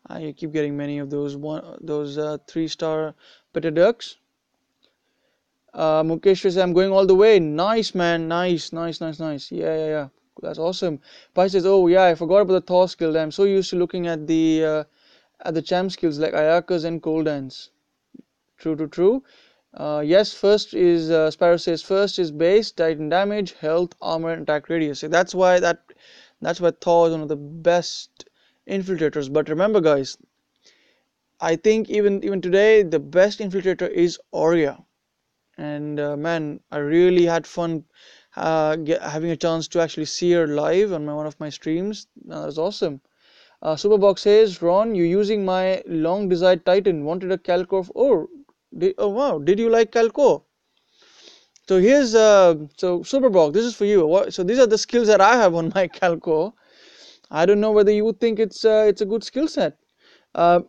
I keep getting many of those 3-star bitter ducks. Mukesh says I'm going all the way. Nice, man. Nice, nice, nice, nice. Yeah, yeah, yeah. That's awesome. Pai says, oh yeah, I forgot about the Thor skill. I'm so used to looking at the champ skills like Ayakas and Cold Dance. True, true, true. Yes, Sparrow says first is base, Titan damage, health, armor, and attack radius. So that's why Thor is one of the best infiltrators. But remember, guys, I think even today the best infiltrator is Aurea. And man, I really had fun having a chance to actually see her live on one of my streams. That was awesome. Superbox says, Ron, you're using my long desired Titan. Wanted a Calco of ore. Oh wow, did you like Calco? So here's so Superbox, this is for you. So these are the skills that I have on my Calco. I don't know whether you would think it's a good skill set. Uh,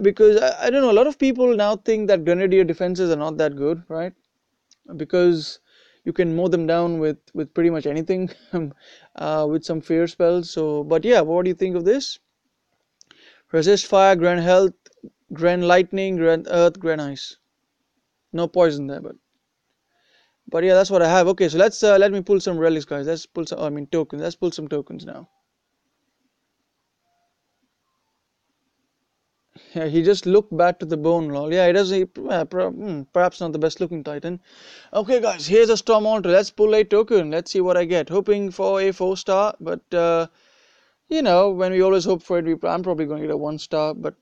because I don't know, a lot of people now think that Grenadier defenses are not that good, right? Because you can mow them down with pretty much anything, with some fear spells. So, but yeah, what do you think of this? Resist fire, grant health, grant lightning, grant earth, grant ice. No poison there, but yeah, that's what I have. Okay, so let me pull some relics, guys. Let's pull some. I mean tokens. Let's pull some tokens now. Yeah, he just looked back to the bone, lol. Yeah, he does. Perhaps not the best looking Titan. Okay, guys, here's a Storm Altar. Let's pull a token. Let's see what I get. Hoping for a 4-star, but when we always hope for it, I'm probably going to get a 1-star, but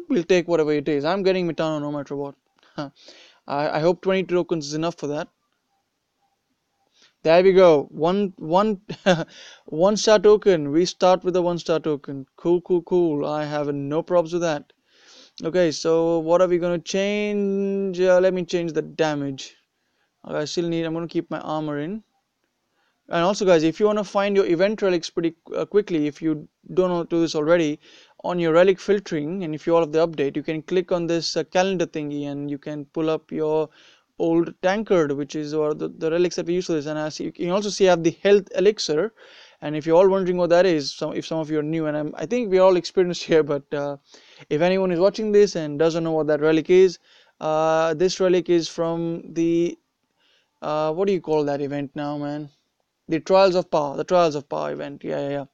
we'll take whatever it is. I'm getting Mitano no matter what. I hope 20 tokens is enough for that. There we go. One star token. We start with a 1-star token. Cool, cool, cool. I have no problems with that. Okay, so what are we gonna change? Let me change the damage. Okay, I'm gonna keep my armor in. And also, guys, if you want to find your event relics pretty quickly, if you don't know to do this already, on your relic filtering, and if you all have the update, you can click on this calendar thingy, and you can pull up your old tankard, which is or the relics that we use for this. And you can also see I have the health elixir. And if you're all wondering what that is, if some of you are new, and I think we're all experienced here, but if anyone is watching this and doesn't know what that relic is, this relic is from the what do you call that event now, man? The Trials of Power event. Yeah, yeah, yeah.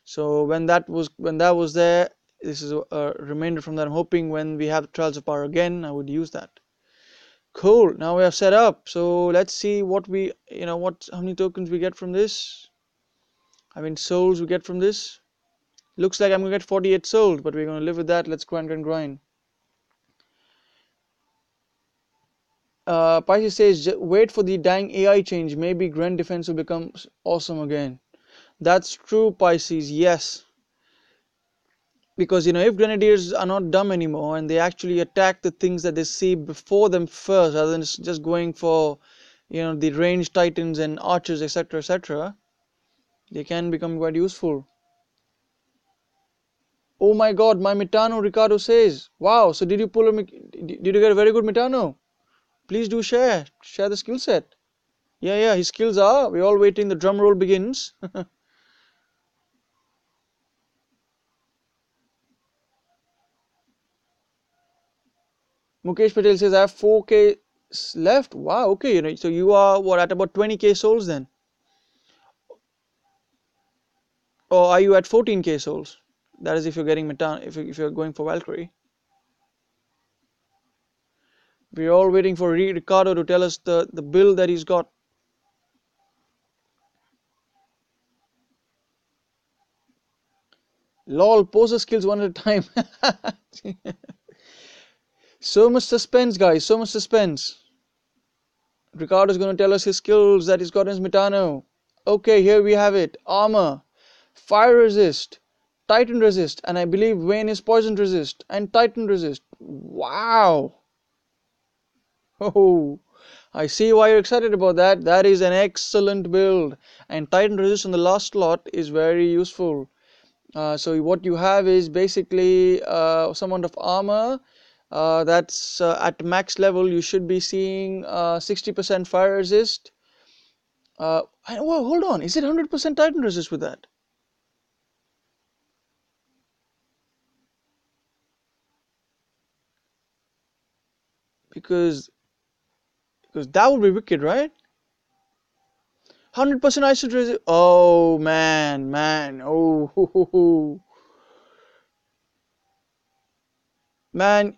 So when that was there, this is a reminder from that. I'm hoping when we have Trials of Power again, I would use that. Cool. Now we have set up. So let's see what how many tokens we get from this. I mean, souls we get from this. Looks like I'm gonna get 48 souls, but we're gonna live with that. Let's grind, grind, grind. Pisces says, wait for the dang AI change. Maybe Grand Defense will become awesome again. That's true, Pisces. Yes. Because if Grenadiers are not dumb anymore and they actually attack the things that they see before them first, rather than just going for the ranged Titans and archers, etc., etc., they can become quite useful. Oh my God, my Mitano, Ricardo says. Wow, so did you get a very good Mitano? Please do share the skill set. Yeah, yeah, his skills are. We're all waiting. The drum roll begins. Mukesh Patel says I have 4k left. Wow, okay, so you are what at about 20k souls then, or are you at 14k souls? That is if you're getting Metan, if you're going for Valkyrie. We're all waiting for Ricardo to tell us the build that he's got. Lol, pose the skills one at a time. So much suspense, guys. So much suspense. Ricardo's going to tell us his skills that he's got in his Mitano. Okay, here we have it. Armor, fire resist, Titan resist, and I believe Vayne is poison resist and Titan resist. Wow. Oh, I see why you're excited about that. That is an excellent build. And Titan resist on the last slot is very useful. So what you have is basically some amount of armor that's at max level. You should be seeing 60% fire resist. Well, hold on, is it 100% Titan resist with that? Because that would be wicked, right? 100% I should resist. Oh man, man. Oh, ho, ho, ho. Man,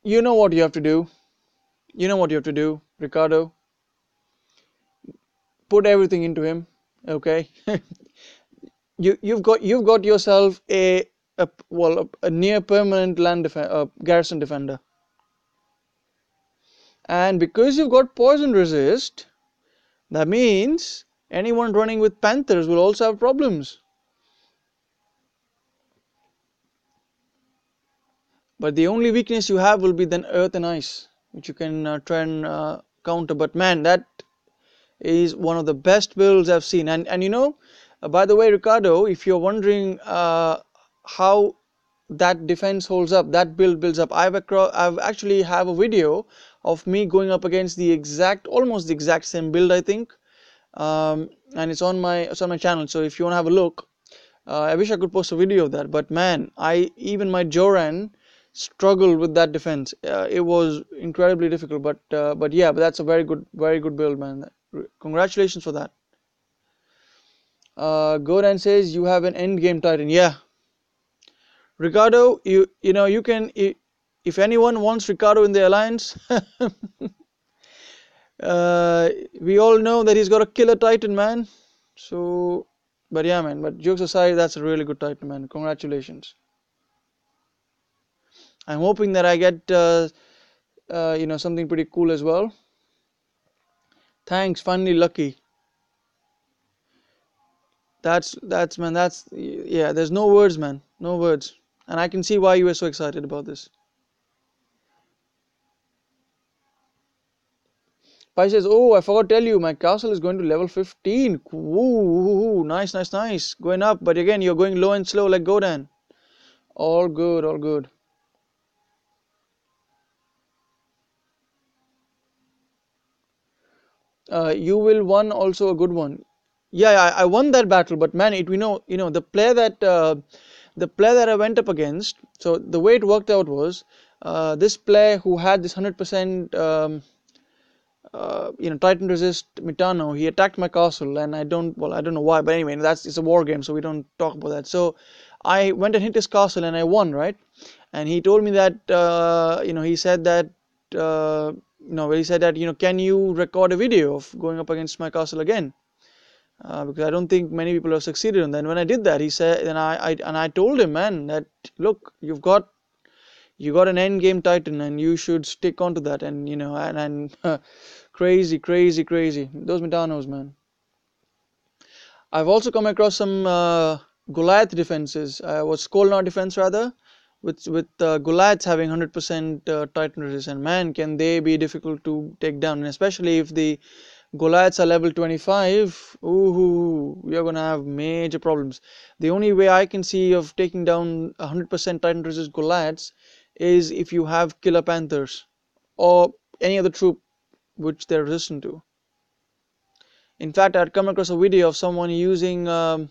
you know what you have to do. You know what you have to do, Ricardo. Put everything into him. Okay. You've got yourself a near permanent garrison defender, and because you've got poison resist, that means anyone running with panthers will also have problems. But the only weakness you have will be then earth and ice, which you can try and counter. But man, that is one of the best builds I've seen. And by the way, Ricardo, if you're wondering how that defense holds up, that build builds up, I've actually have a video of me going up against almost the exact same build, I think, and it's on my channel. So if you want to have a look, I wish I could post a video of that. But man, even my Joran struggled with that defense. It was incredibly difficult. But yeah, but that's a very good build, man. Congratulations for that. Goran says you have an end game Titan. Yeah, Ricardo, you can, if anyone wants Ricardo in the alliance, we all know that he's got a killer Titan, man. So, but yeah, man. But jokes aside, that's a really good Titan, man. Congratulations. I'm hoping that I get something pretty cool as well. Thanks, finally lucky. That's man. That's yeah. There's no words, man. No words. And I can see why you were so excited about this. Pai says, "Oh, I forgot to tell you, my castle is going to level 15. Woo, nice, nice, nice. Going up, but again, you're going low and slow like Godan. All good, all good. You will won also a good one. Yeah, I won that battle, but man, the player that I went up against. So the way it worked out was, this player who had this 100% Titan resist Mitano, he attacked my castle, and I don't know why, but anyway, it's a war game, so we don't talk about that. So I went and hit his castle, and I won, right? And he told me that, he said that, he said that, can you record a video of going up against my castle again? Because I don't think many people have succeeded on that. And when I did that, he said, and I told him, man, that look, you got an end game Titan, and you should stick onto that, and crazy, crazy, crazy. Those Metanos, man. I've also come across some Goliath defenses, was Skolnar defense rather, with Goliaths having 100% Titan resist, and man, can they be difficult to take down, and especially if the Goliaths are level 25, ooh, you're gonna have major problems. The only way I can see of taking down 100% Titan resist Goliaths is if you have Killer Panthers or any other troop which they're resistant to. In fact, I'd come across a video of someone using, I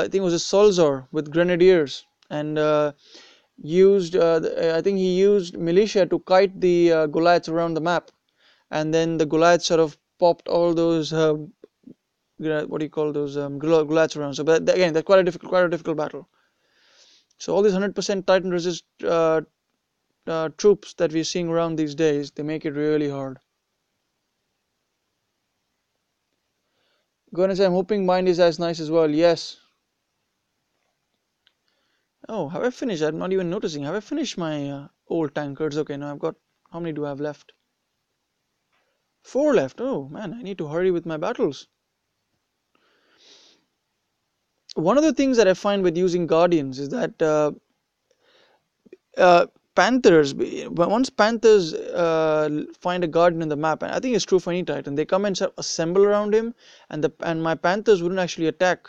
think it was a Solzor with Grenadiers, and I think he used militia to kite the Goliaths around the map, and then the Goliaths sort of popped all those what do you call those Goliaths around. So, but again, that's quite a difficult battle. So all these 100% Titan resist troops that we're seeing around these days, they make it really hard. Gonna say, I'm hoping mine is as nice as well. Yes. Oh, have I finished? I'm not even noticing. Have I finished my old tankards? Okay, now I've got. How many do I have left? 4 left. Oh man, I need to hurry with my battles. One of the things that I find with using Guardians is that Panthers, once Panthers find a Guardian in the map, and I think it's true for any Titan, they come and assemble around him, and my Panthers wouldn't actually attack.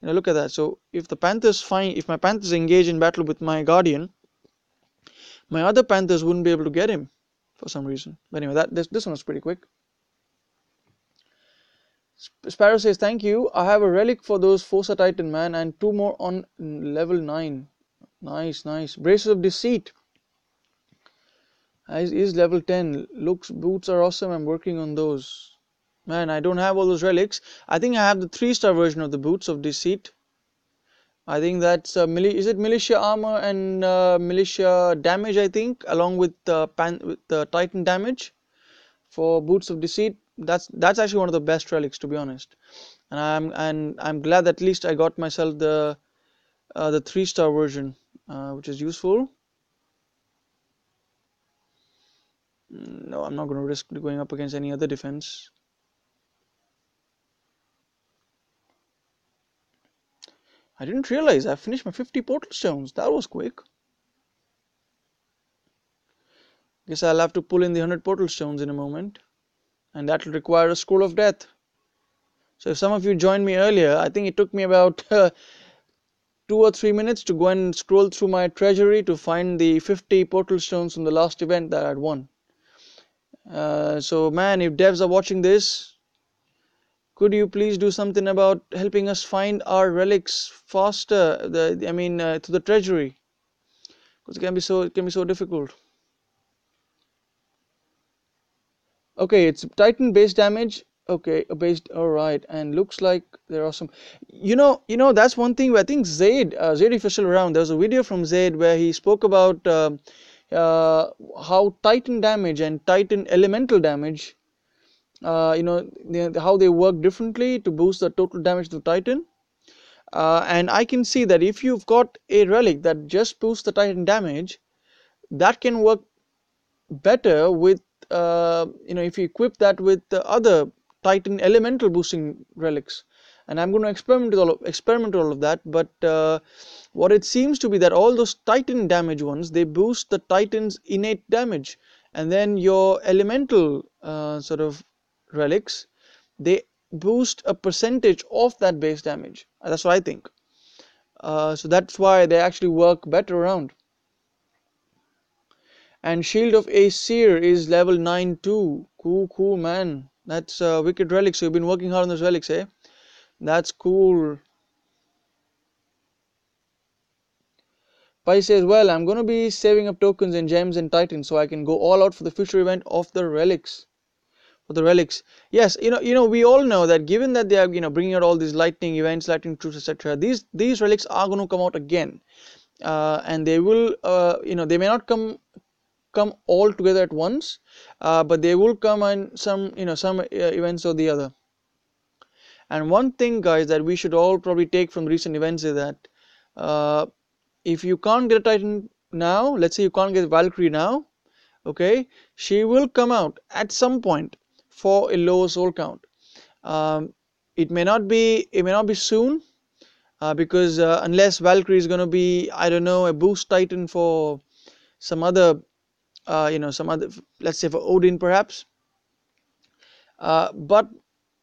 Look at that. So if the Panthers find, if my Panthers engage in battle with my Guardian, my other Panthers wouldn't be able to get him for some reason. But anyway, this one was pretty quick. Sparrow says, thank you. I have a relic for those Forza Titan, man, and 2 more on level 9. Nice, nice. Braces of Deceit is level 10. Looks, boots are awesome. I'm working on those. Man, I don't have all those relics. I think I have the 3-star version of the Boots of Deceit. I think that's is it militia armor and militia damage, I think, along with the Titan damage for Boots of Deceit. That's actually one of the best relics, to be honest. And I'm glad that at least I got myself the 3-star version, which is useful. No, I'm not going to risk going up against any other defense. I didn't realize I finished my 50 portal stones. That was quick. Guess I'll have to pull in the 100 portal stones in a moment, and that will require a scroll of death. So if some of you joined me earlier, I think it took me about 2 or 3 minutes to go and scroll through my treasury to find the 50 portal stones from the last event that I'd won. So man, if devs are watching this, could you please do something about helping us find our relics faster? To the treasury, because it can be so difficult. Okay, it's Titan base damage. Okay, based. All right, and looks like there are some. That's one thing where I think Zaid, if you're still around, there was a video from Zaid where he spoke about how Titan damage and Titan elemental damage, how they work differently to boost the total damage to Titan. And I can see that if you've got a relic that just boosts the Titan damage, that can work better with if you equip that with the other Titan elemental boosting relics. And I'm going to experiment with all of that, but what it seems to be that all those Titan damage ones, they boost the Titan's innate damage, and then your elemental sort of relics, they boost a percentage of that base damage. That's what I think. So that's why they actually work better around. And Shield of Aesir is level 9 too. Cool, man. That's wicked relics. So you've been working hard on those relics, eh? That's cool. Pai says, well, I'm going to be saving up tokens and gems and titans so I can go all out for the future event of the relics. For the relics. Yes, we all know that given that they are, bringing out all these lightning events, lightning troops, etc., these relics are going to come out again. And they will, they may not come all together at once, but they will come in some events or the other. And one thing, guys, that we should all probably take from recent events is that if you can't get a Titan now, let's say you can't get Valkyrie now, okay, she will come out at some point for a lower soul count. It may not be soon, because unless Valkyrie is going to be, I don't know, a boost Titan for some other let's say for Odin perhaps, but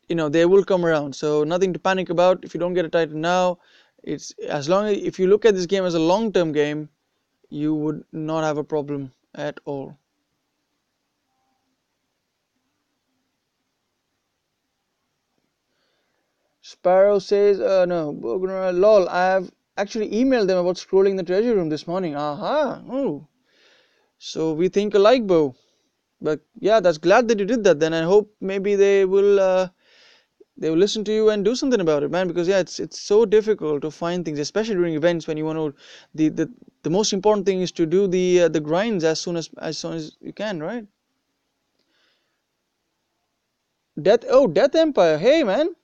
they will come around, so nothing to panic about if you don't get a Titan now. It's as long as, if you look at this game as a long-term game, you would not have a problem at all. Sparrow says, no, lol, I have actually emailed them about scrolling the treasure room this morning. Aha, oh. So we think alike, Bo. But yeah, that's glad that you did that. Then I hope maybe they will listen to you and do something about it, man. Because yeah, it's so difficult to find things, especially during events when you want to. The most important thing is to do the grinds as soon as you can, right? Death Empire. Hey, man,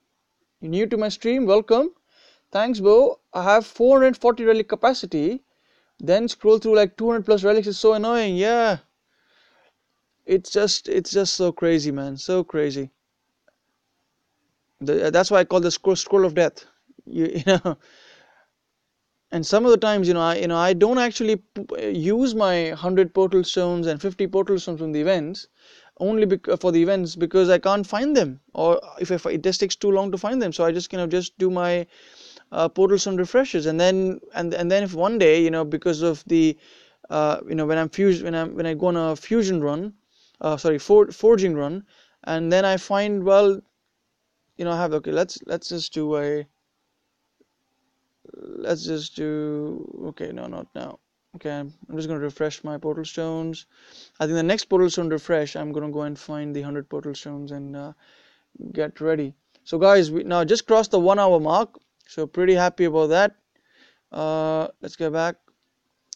you're new to my stream. Welcome. Thanks, Bo. I have 440 relic capacity. Then scroll through like 200 plus relics is so annoying. Yeah. It's just so crazy, man. So crazy. That's why I call the scroll of death. You know. And some of the times, I don't actually use my 100 portal stones and 50 portal stones from the events, only for the events, because I can't find them, or if it just takes too long to find them. So I just just do my portal stone refreshes. And then if one day, because of the when I go on a fusion run, sorry, forging run, and then I find, well, I have, okay, let's just do, okay, no, not now. Okay, I'm just going to refresh my portal stones. I think the next portal stone refresh, I'm going to go and find the 100 portal stones and get ready. So guys, we now just crossed the 1 hour mark, so pretty happy about that. Let's get back.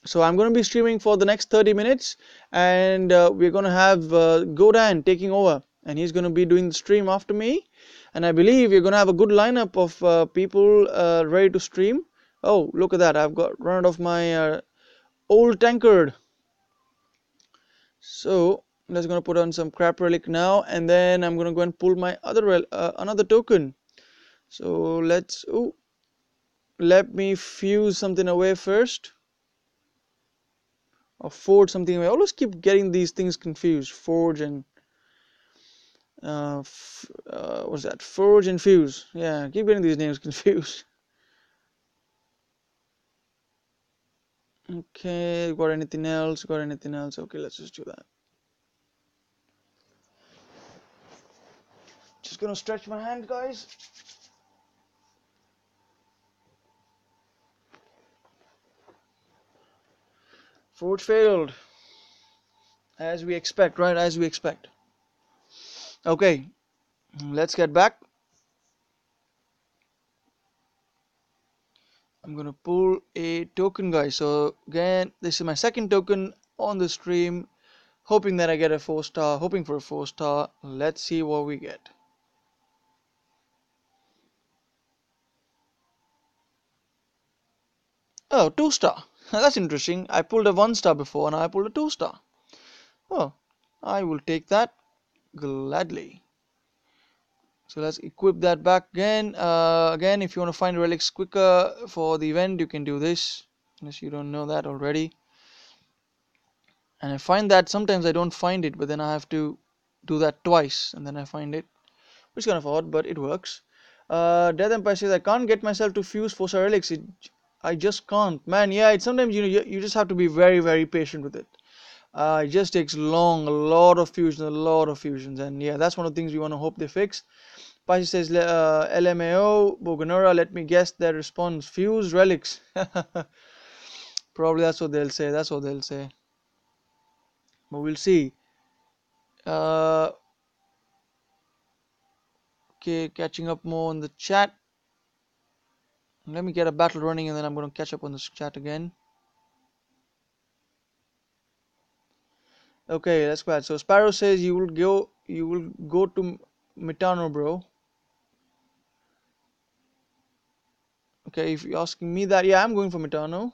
So I'm going to be streaming for the next 30 minutes, and we're going to have Godan taking over, and he's going to be doing the stream after me. And I believe we're going to have a good lineup of people ready to stream. Oh, look at that! I've got run out of my old tankard. So let's going to put on some crap relic now, and then I'm going to go and pull my other another token. So let me fuse something away first, or forge something away. I always keep getting these things confused. Forge and what's that? Forge and fuse. Yeah, I keep getting these names confused. Okay, got anything else? Got anything else? Okay, let's just do that. Just gonna stretch my hand, guys. Forge failed. As we expect, right? As we expect. Okay, let's get back. I'm gonna pull a token, guys. So again, this is my second token on the stream. Hoping that I get a 4-star. Hoping for a 4-star. Let's see what we get. Oh, 2-star. That's interesting. I pulled a 1-star before, and I pulled a 2-star. Oh, I will take that gladly. So let's equip that back again. Again, if you want to find relics quicker for the event, you can do this, unless you don't know that already. And I find that sometimes I don't find it, but then I have to do that twice, and then I find it, which is kind of odd, but it works. Death Empire says I can't get myself to fuse 4-star relics. I just can't, man. Yeah, it's sometimes you just have to be very, very patient with it. It just takes long, a lot of fusions, and yeah, that's one of the things we want to hope they fix. Pashi says, LMAO, Boganora, let me guess their response. Fuse relics. Probably that's what they'll say. That's what they'll say. But we'll see. Uh, okay, catching up more on the chat. Let me get a battle running, and then I'm going to catch up on this chat again. Okay, that's bad. So Sparrow says you will go to Mitano, bro. Okay, if you're asking me that, yeah, I'm going for Mitano.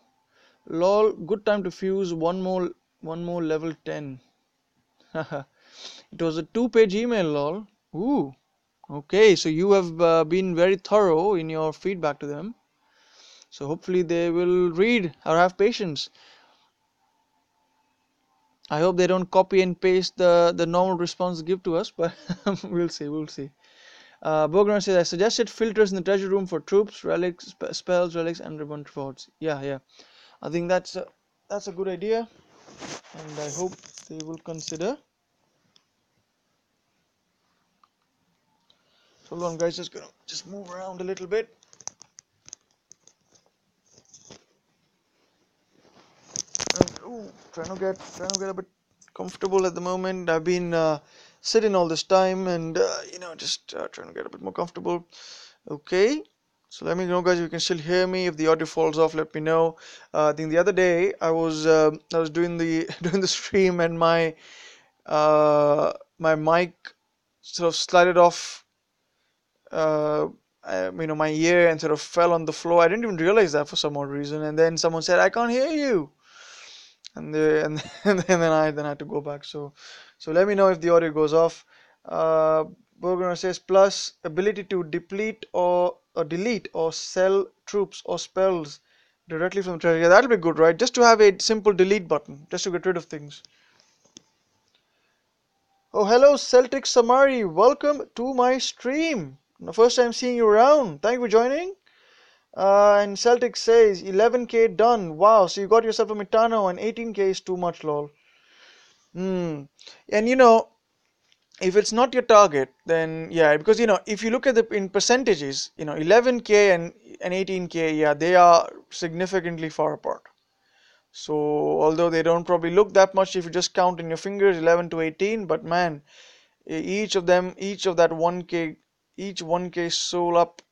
Lol, good time to fuse one more level 10. It was a 2-page email, lol. Ooh. Okay, so you have been very thorough in your feedback to them. So hopefully they will read or have patience. I hope they don't copy and paste the normal response they give to us, but we'll see, we'll see. Bogran says, I suggested filters in the treasure room for troops, relics, spells, relics, and ribbon rewards. Yeah, yeah. I think that's a good idea, and I hope they will consider. So hold on, guys, just gonna move around a little bit. Ooh, trying to get a bit comfortable at the moment. I've been sitting all this time, and just trying to get a bit more comfortable. Okay, so let me know, guys, if you can still hear me. If the audio falls off, let me know. I think the other day I was doing the doing the stream, and my mic sort of slided off my ear and sort of fell on the floor. I didn't even realize that for some odd reason, and then someone said, I can't hear you, and and then I had to go back. So let me know if the audio goes off. Burger says plus ability to deplete or delete or sell troops or spells directly from the treasure. Yeah, that'll be good, right? Just to have a simple delete button, just to get rid of things. Oh, hello, Celtic Samari. Welcome to my stream. The first time seeing you around. Thank you for joining. And Celtic says 11k done. Wow, so you got yourself a Mitano and 18k is too much, lol. Hmm. And if it's not your target, then yeah, because if you look at the in percentages, 11k and 18k, yeah, they are significantly far apart. So although they don't probably look that much if you just count in your fingers, 11 to 18, but man, each of them, each of that 1k, each 1k soul up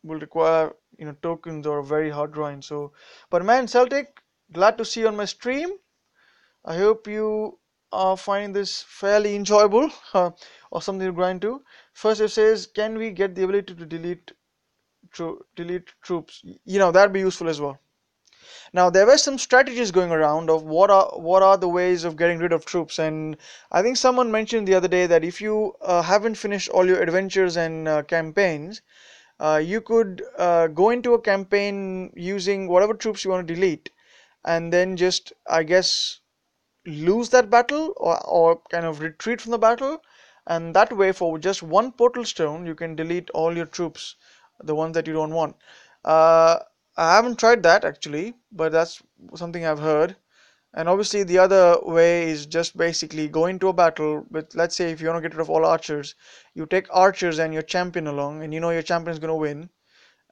will require tokens or a very hard grind. So, but man, Celtic, glad to see you on my stream. I hope you are finding this fairly enjoyable or something to grind to. First, it says, can we get the ability to delete troops? That'd be useful as well. Now, there were some strategies going around of what are the ways of getting rid of troops, and I think someone mentioned the other day that if you haven't finished all your adventures and campaigns, you could go into a campaign using whatever troops you want to delete, and then just, I guess, lose that battle or kind of retreat from the battle, and that way for just one portal stone you can delete all your troops, the ones that you don't want. uh, I haven't tried that actually, but that's something I've heard. And obviously the other way is just basically go into a battle with, let's say, if you want to get rid of all archers, you take archers and your champion along, and your champion is going to win,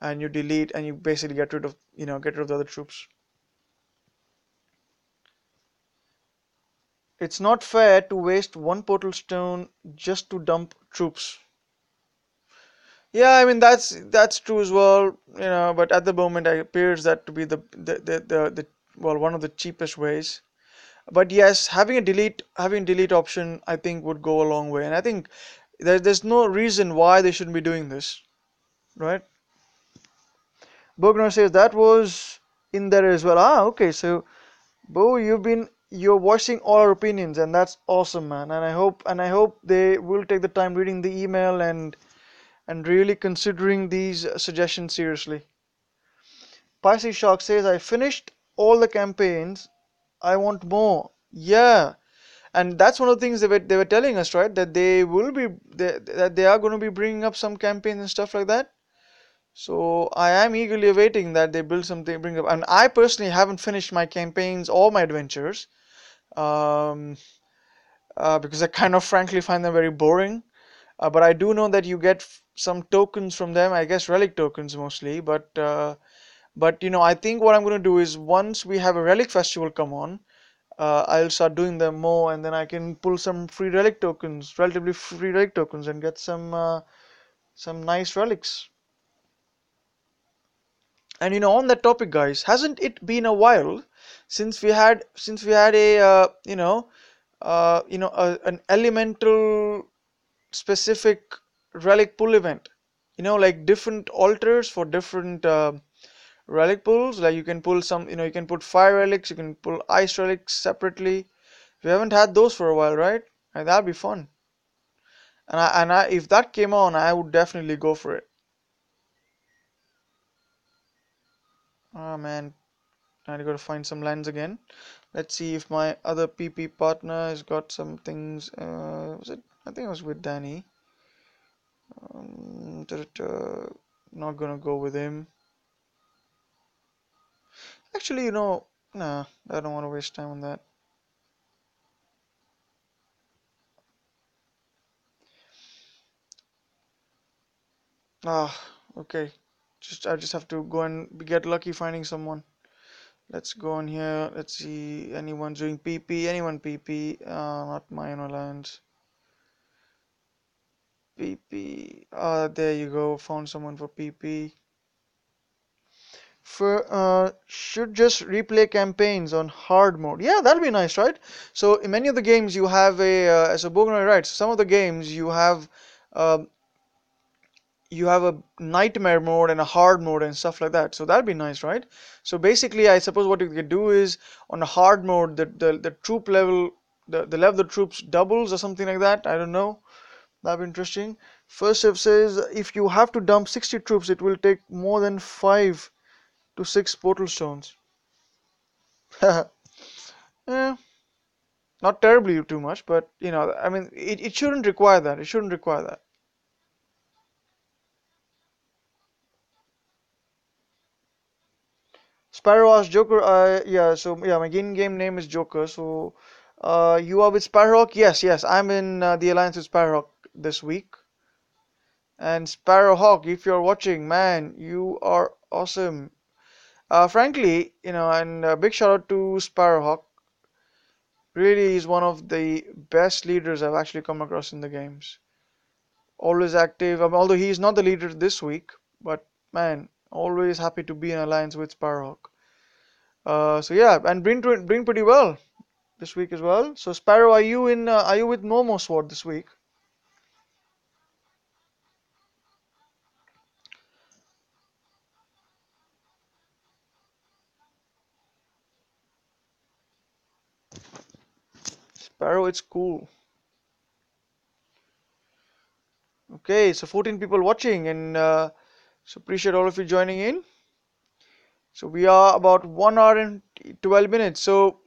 and you delete and you basically get rid of the other troops. It's not fair to waste one portal stone just to dump troops. Yeah, I mean that's true as well, but at the moment it appears that to be the well, one of the cheapest ways. But yes, having a delete option, I think, would go a long way, and I think there's no reason why they shouldn't be doing this, right? Bogner says that was in there as well. Ah, okay, so Bo, you're voicing all our opinions, and that's awesome, man. And I hope they will take the time reading the email and really considering these suggestions seriously. Pisces Shark says I finished all the campaigns. I want more. Yeah, and that's one of the things they were telling us, right? That they are going to be bringing up some campaigns and stuff like that. So I am eagerly awaiting that they build something, bring up. And I personally haven't finished my campaigns or my adventures. Um, because I kind of frankly find them very boring. But I do know that you get some tokens from them. I guess relic tokens mostly. But I think what I'm going to do is once we have a relic festival come on, I'll start doing them more, and then I can pull some free relic tokens, relatively free relic tokens, and get some nice relics. And on that topic, guys, hasn't it been a while since we had a an elemental specific relic pull event? Like different altars for different relic pulls. Like you can pull some, you can put fire relics, you can pull ice relics separately. We haven't had those for a while, right? And that'd be fun. And if that came on, I would definitely go for it. Oh man, I gotta find some lands again. Let's see if my other PP partner has got some things. Was it? I think it was with Danny. Not gonna go with him. Actually, nah, I don't want to waste time on that. Ah, okay. I just have to go and get lucky finding someone. Let's go on here. Let's see. Anyone doing PP? Anyone PP? Not mine lands. PP. There you go. Found someone for PP. Should just replay campaigns on hard mode. Yeah, that'll be nice, right? So in many of the games you have as a Bogner writes, some of the games um, you have a nightmare mode and a hard mode and stuff like that. So that'd be nice, right? So basically, I suppose what you could do is on a hard mode, the troop level, the level of the troops doubles or something like that. I don't know. That'd be interesting. First Shift says if you have to dump 60 troops, it will take more than 5 to 6 portal stones. Yeah, not terribly too much, but I mean, it shouldn't require that. It shouldn't require that. Sparrow asked Joker. Yeah. So yeah, my in-game name is Joker. So, you are with Sparrowhawk? Yes, yes. I'm in the alliance with Sparrowhawk this week. And Sparrowhawk, if you're watching, man, you are awesome. Frankly, and big shout out to Sparrowhawk. Really is one of the best leaders I've actually come across in the games. Always active. Although he's not the leader this week, but man, always happy to be in alliance with Sparrowhawk. So yeah, and bring pretty well this week as well. So Sparrow, are you with Momo Sword this week? Sparrow, it's cool. Okay, so 14 people watching, and so appreciate all of you joining in. So we are about 1 hour and 12 minutes. So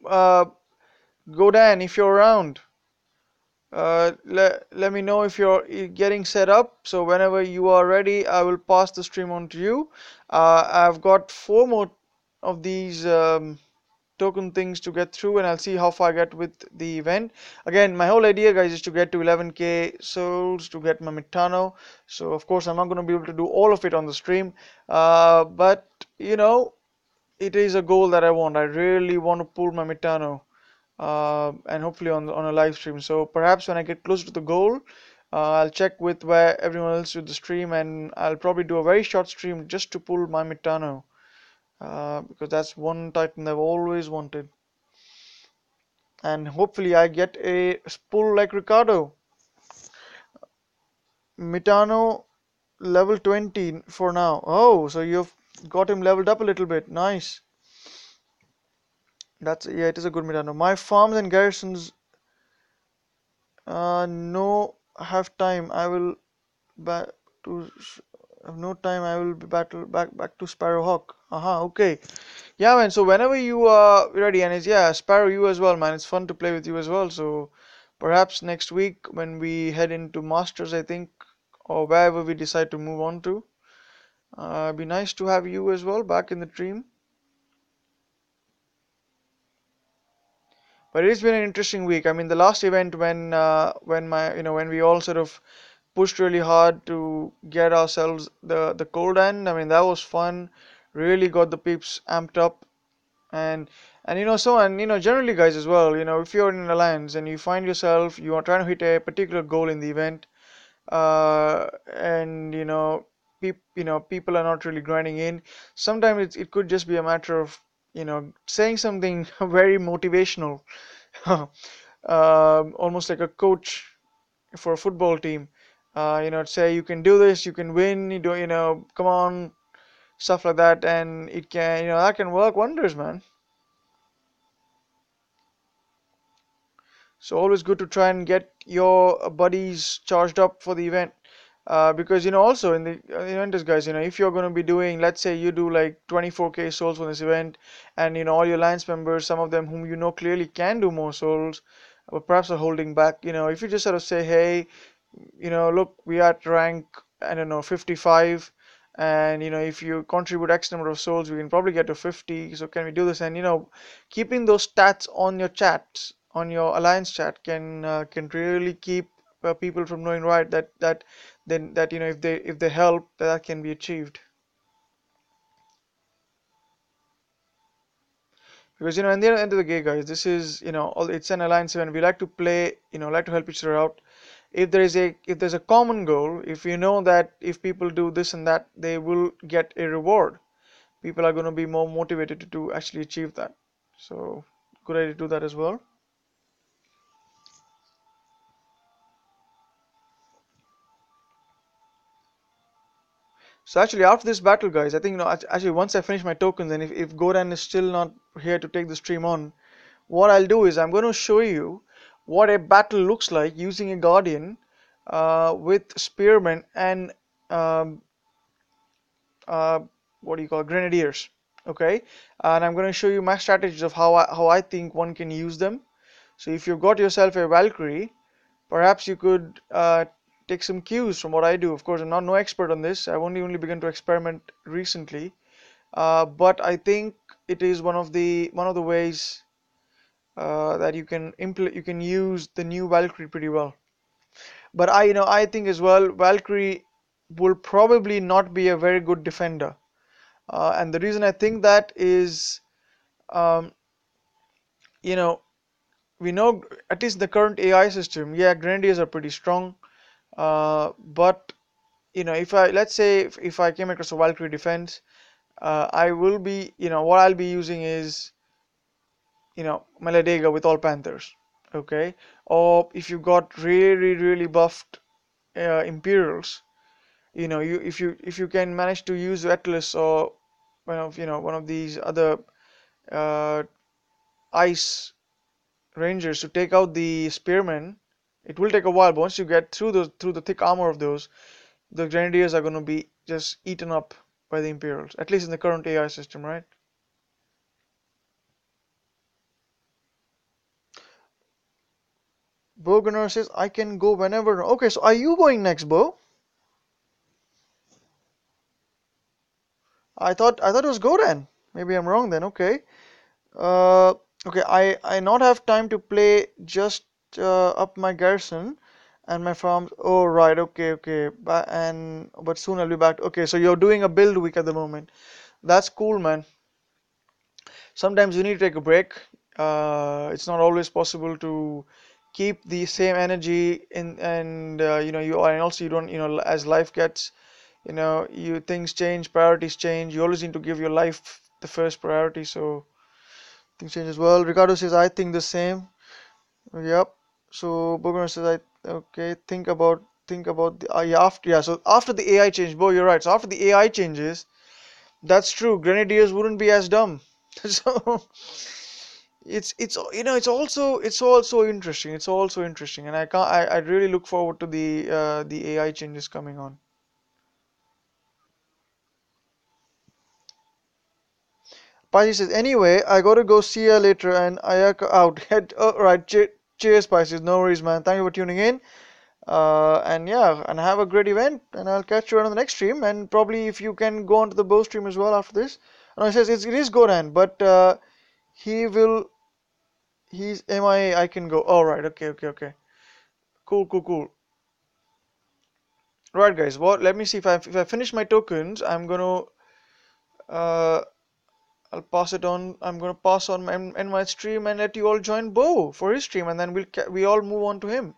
Godan, if you're around, let me know if you're getting set up. So whenever you are ready, I will pass the stream on to you. I've got four more of these token things to get through, and I'll see how far I get with the event. Again, my whole idea, guys, is to get to 11k souls to get my Mitano. So of course, I'm not going to be able to do all of it on the stream, but it is a goal that I want. I really want to pull my Mitano, and hopefully on a live stream. So perhaps when I get closer to the goal, I'll check with where everyone else with the stream, and I'll probably do a very short stream just to pull my Mitano, because that's one Titan I've always wanted. And hopefully I get a pull like Ricardo. Mitano level 20 for now. Oh, so you've got him leveled up a little bit. Nice. That's Yeah, it is a good Mitano. My farms and garrisons, no have time. I will back to have no time. I will be back to Sparrowhawk. Aha, okay. Yeah, man. So whenever you are ready, and it's yeah, Sparrow, you as well, man. It's fun to play with you as well. So perhaps next week when we head into Masters, I think, or wherever we decide to move on to, it'd be nice to have you as well back in the team. But it's been an interesting week. I mean, the last event when we all sort of pushed really hard to get ourselves the cold end. I mean, that was fun. Really got the peeps amped up. And generally, guys, as well, if you're in an alliance and you find yourself you are trying to hit a particular goal in the event, and people are not really grinding in. Sometimes it could just be a matter of saying something very motivational, almost like a coach for a football team. Say you can do this, you can win, come on, stuff like that, and it can, that can work wonders, man. So always good to try and get your buddies charged up for the event. Because also in the event, guys, if you're going to be doing, let's say you do like 24k souls for this event, and all your alliance members, some of them whom clearly can do more souls, but perhaps are holding back. If you just sort of say, hey, look, we are at rank, I don't know, 55, and if you contribute X number of souls, we can probably get to 50. So can we do this? And keeping those stats on your chats, on your alliance chat, can really keep people from knowing, right, that if they help, that can be achieved. Because in the end of the day, guys, this is it's an alliance event. We like to play, like to help each other out. If there's a common goal, if you know that if people do this and that, they will get a reward. People are going to be more motivated to actually achieve that. So good idea to do that as well. So actually, after this battle, guys, I think actually once I finish my tokens, and if Goran is still not here to take the stream on, what I'll do is I'm going to show you what a battle looks like using a Guardian, with Spearmen and um, uh, what do you call it, Grenadiers. Okay, and I'm going to show you my strategies of how I think one can use them. So if you've got yourself a Valkyrie, perhaps you could take some cues from what I do. Of course, I'm not no expert on this. I've only begun to experiment recently, but I think it is one of the ways that you can use the new Valkyrie pretty well. But I think as well, Valkyrie will probably not be a very good defender. And the reason I think that is, um, you know, we know at least the current AI system, yeah, Grenadiers are pretty strong. But if I let's say if I came across a Valkyrie defense, I will be, what I'll be using is, Maladega with all Panthers, okay? Or if you got really, really buffed Imperials, if you can manage to use Atlas or one of these other uh, ice rangers to take out the spearmen, it will take a while. But once you get through the thick armor of those, the grenadiers are going to be just eaten up by the Imperials, at least in the current AI system, right? Bogunner says I can go whenever. Okay, so are you going next, Bo? I thought it was Goran. Maybe I'm wrong then. Okay. Uh, okay. I not have time to play just up my garrison and my farms. Oh right. Okay. Okay. But soon I'll be back. Okay. So you're doing a build week at the moment. That's cool, man. Sometimes you need to take a break. It's not always possible to keep the same energy in, and and also you don't, as life gets, you things change, priorities change. You always need to give your life the first priority. So things change as well. Ricardo says I think the same. Yep. So Bogner says I okay. Think about the yeah, after the AI change, Bo, you're right. So after the AI changes, that's true. Grenadiers wouldn't be as dumb. So it's also interesting. It's also interesting, and I really look forward to the AI changes coming on. Spicy says, anyway, I gotta go see you later, and Ayaka out. Head, right. Cheers, Spicy. No worries, man. Thank you for tuning in. And yeah, and have a great event, and I'll catch you on the next stream. And probably if you can go onto the Bow stream as well after this. No, he says it is Goran, but he will. He's MIA. I can go. All right. Okay. Okay. Okay. Cool. Cool. Cool. Right, guys. What? Let me see if I finish my tokens. Uh, I'll pass it on. I'm gonna pass on my stream and let you all join Bo for his stream, and then we all move on to him.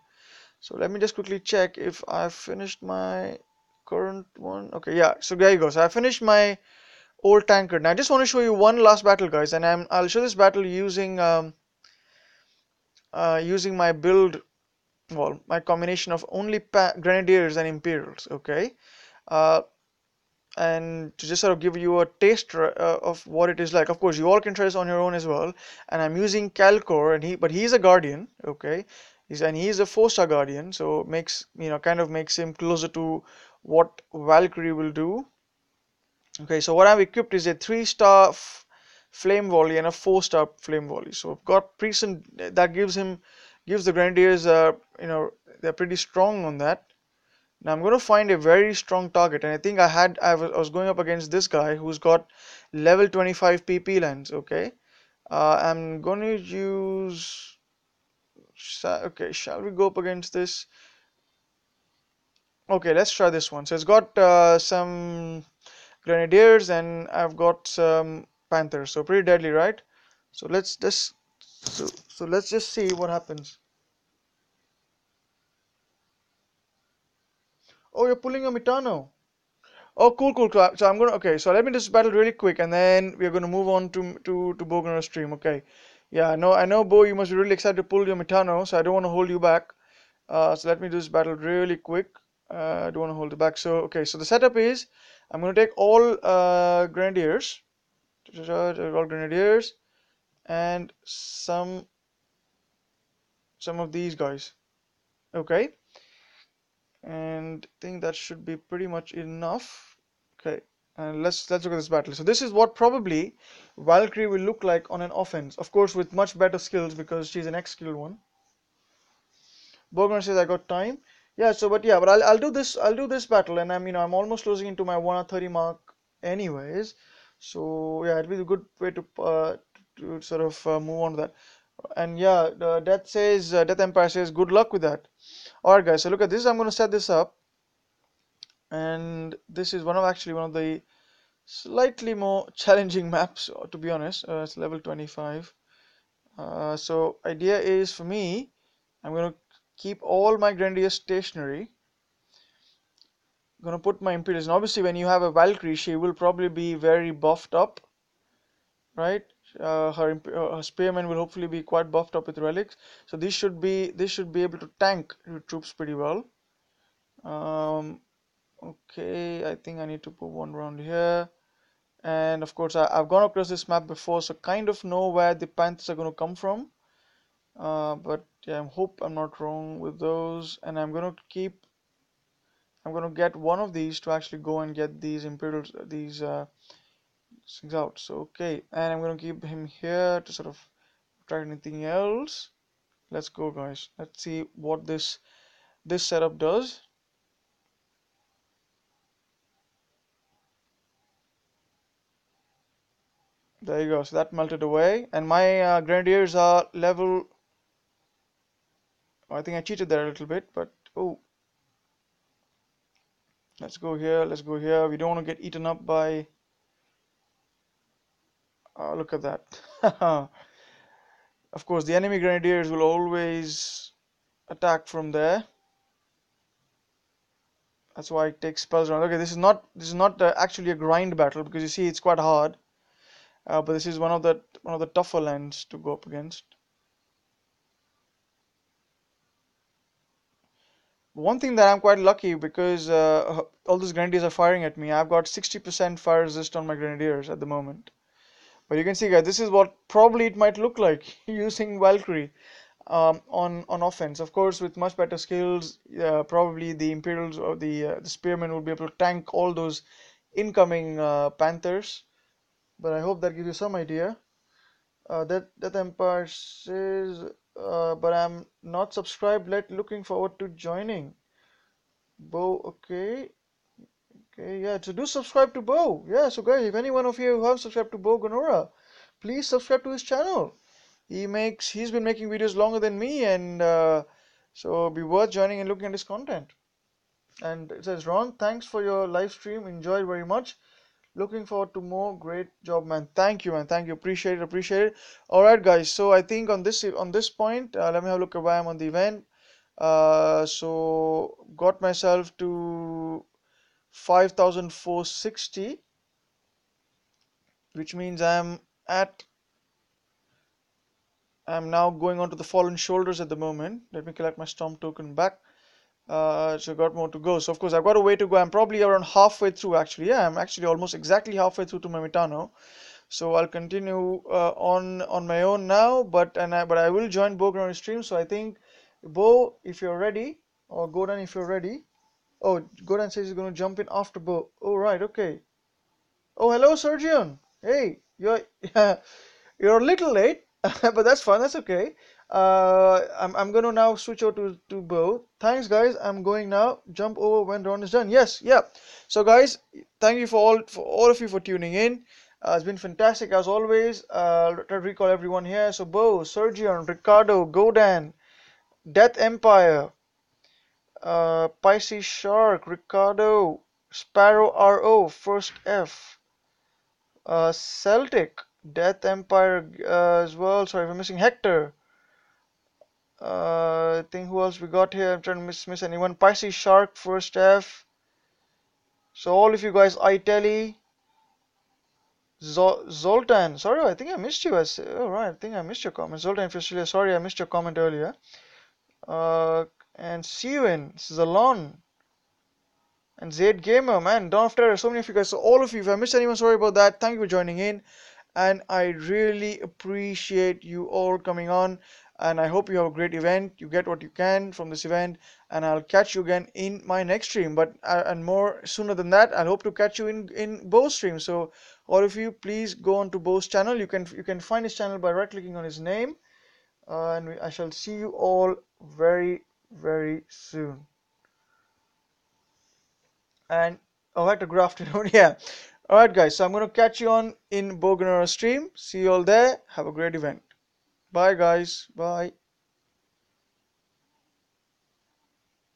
So let me just quickly check if I've finished my current one. Okay, yeah. So there you go. So I finished my old tankard. Now I just want to show you one last battle, guys, and I'll show this battle using my build. Well, my combination of only grenadiers and imperials. Okay. Uh, and to just sort of give you a taste of what it is like. Of course, you all can try this on your own as well. And I'm using Calcor, but he's a guardian, okay? He's a 4-star guardian, so kind of makes him closer to what Valkyrie will do. Okay, so what I've equipped is a 3-star flame volley and a 4-star flame volley. So I've got present that gives the grenadiers, they're pretty strong on that. Now I'm going to find a very strong target, and I think I was going up against this guy who's got level 25 PP lens. Okay, I'm going to use. Okay, shall we go up against this? Okay, let's try this one. So it's got some grenadiers, and I've got some panthers. So pretty deadly, right? So let's just see what happens. Oh, you're pulling a Mitano. Oh, cool, cool, cool. So okay. So let me just battle really quick, and then we're gonna move on to Bognor stream. Okay. Yeah, I know, Bo. You must be really excited to pull your Mitano, so I don't want to hold you back. So let me just battle really quick. I don't want to hold you back. So okay. So the setup is, I'm gonna take all grenadiers, all grenadiers, and some of these guys. Okay. And I think that should be pretty much enough. Okay, and let's look at this battle. So this is what probably Valkyrie will look like on an offense, of course, with much better skills because she's an X-skilled one. Bogner says I got time. Yeah, but I'll do this battle, and I'm almost closing into my 1 hour 30 mark anyways. So yeah, it'll be a good way to sort of move on to that. And yeah, Death Empire says good luck with that. All right, guys. So look at this. I'm going to set this up, and this is one of the slightly more challenging maps, to be honest. It's level 25. So idea is for me, I'm going to keep all my Grenadiers stationary. I'm going to put my Imperials. And obviously, when you have a Valkyrie, she will probably be very buffed up, right? Her spearmen will hopefully be quite buffed up with relics. So this should be able to tank your troops pretty well. Um, okay, I think I need to put one around here. And of course, I've gone across this map before, so kind of know where the Panthers are going to come from. But yeah, I hope I'm not wrong with those. And I'm going to get one of these to actually go and get these Imperials, these things out. So okay, and I'm going to keep him here to sort of try anything else. Let's go, guys. Let's see what this setup does. There you go. So that melted away, and my grenadiers are level. I think I cheated there a little bit, but oh, let's go here. Let's go here. We don't want to get eaten up by. Look at that. Of course, the enemy grenadiers will always attack from there. That's why it takes spells around. Okay, this is not actually a grind battle because you see it's quite hard. But this is one of the tougher lands to go up against. One thing that I'm quite lucky because all those grenadiers are firing at me. I've got 60% fire resist on my grenadiers at the moment. But you can see, guys, this is what probably it might look like using Valkyrie on offense. Of course, with much better skills, probably the Imperials or the Spearmen will be able to tank all those incoming Panthers. But I hope that gives you some idea. That Empire says, but I'm not subscribed. Looking forward to joining. Bo, okay. Okay, yeah, so do subscribe to Bo. Yeah, so guys, if any one of you who have subscribed to Bo Gonora, please subscribe to his channel. He's been making videos longer than me, and so it'll be worth joining and looking at his content. And it says, Ron, thanks for your live stream. Enjoyed very much. Looking forward to more. Great job, man. Thank you, man. Thank you. Appreciate it. Appreciate it. All right, guys. So I think on this point, let me have a look at why I'm on the event. So got myself to 5,460, which means I'm now going on to the Fallen Shoulders at the moment. Let me collect my Storm token back. So got more to go. So of course I've got a way to go. I'm probably around halfway through actually. Yeah, I'm actually almost exactly halfway through to my Mitano. So I'll continue on my own now, but I will join Bo on stream. So I think Bo, if you're ready, or Godan if you're ready. Oh, Godan says he's going to jump in after Bo. Oh right, okay. Oh, hello, Sergion. Hey, you're a little late, but that's fine. That's okay. I'm gonna now switch over to Bo. Thanks, guys. I'm going now. Jump over when Ron is done. Yes, yeah. So, guys, thank you for all of you for tuning in. It's been fantastic as always. Let me recall everyone here. So, Bo, Sergion, Ricardo, Godan, Death Empire, Pisces Shark, Ricardo, Sparrow RO, First F. Celtic, Death Empire as well. Sorry if I'm missing Hector. I think who else we got here? I'm trying to miss anyone. Pisces Shark, First F. So all of you guys, Itelli, Zoltan. Sorry, I think I missed you. Oh right, I think I missed your comment. Zoltan Australia. Sorry, I missed your comment earlier. Uh, and Siwin, Zalon, and Zaid Gamer. Man, Dawn of Terror. So many of you guys. So all of you. If I missed anyone, sorry about that. Thank you for joining in. And I really appreciate you all coming on, and I hope you have a great event. You get what you can from this event, and I'll catch you again in my next stream. But and more sooner than that, I hope to catch you in Bo's stream. So all of you, please go on to Bo's channel. You can find his channel by right clicking on his name, and I shall see you all very very soon. And oh, I had to go afternoon. Yeah. Alright guys, so I'm gonna catch you on in Boganora stream. See you all there. Have a great event. Bye guys. Bye.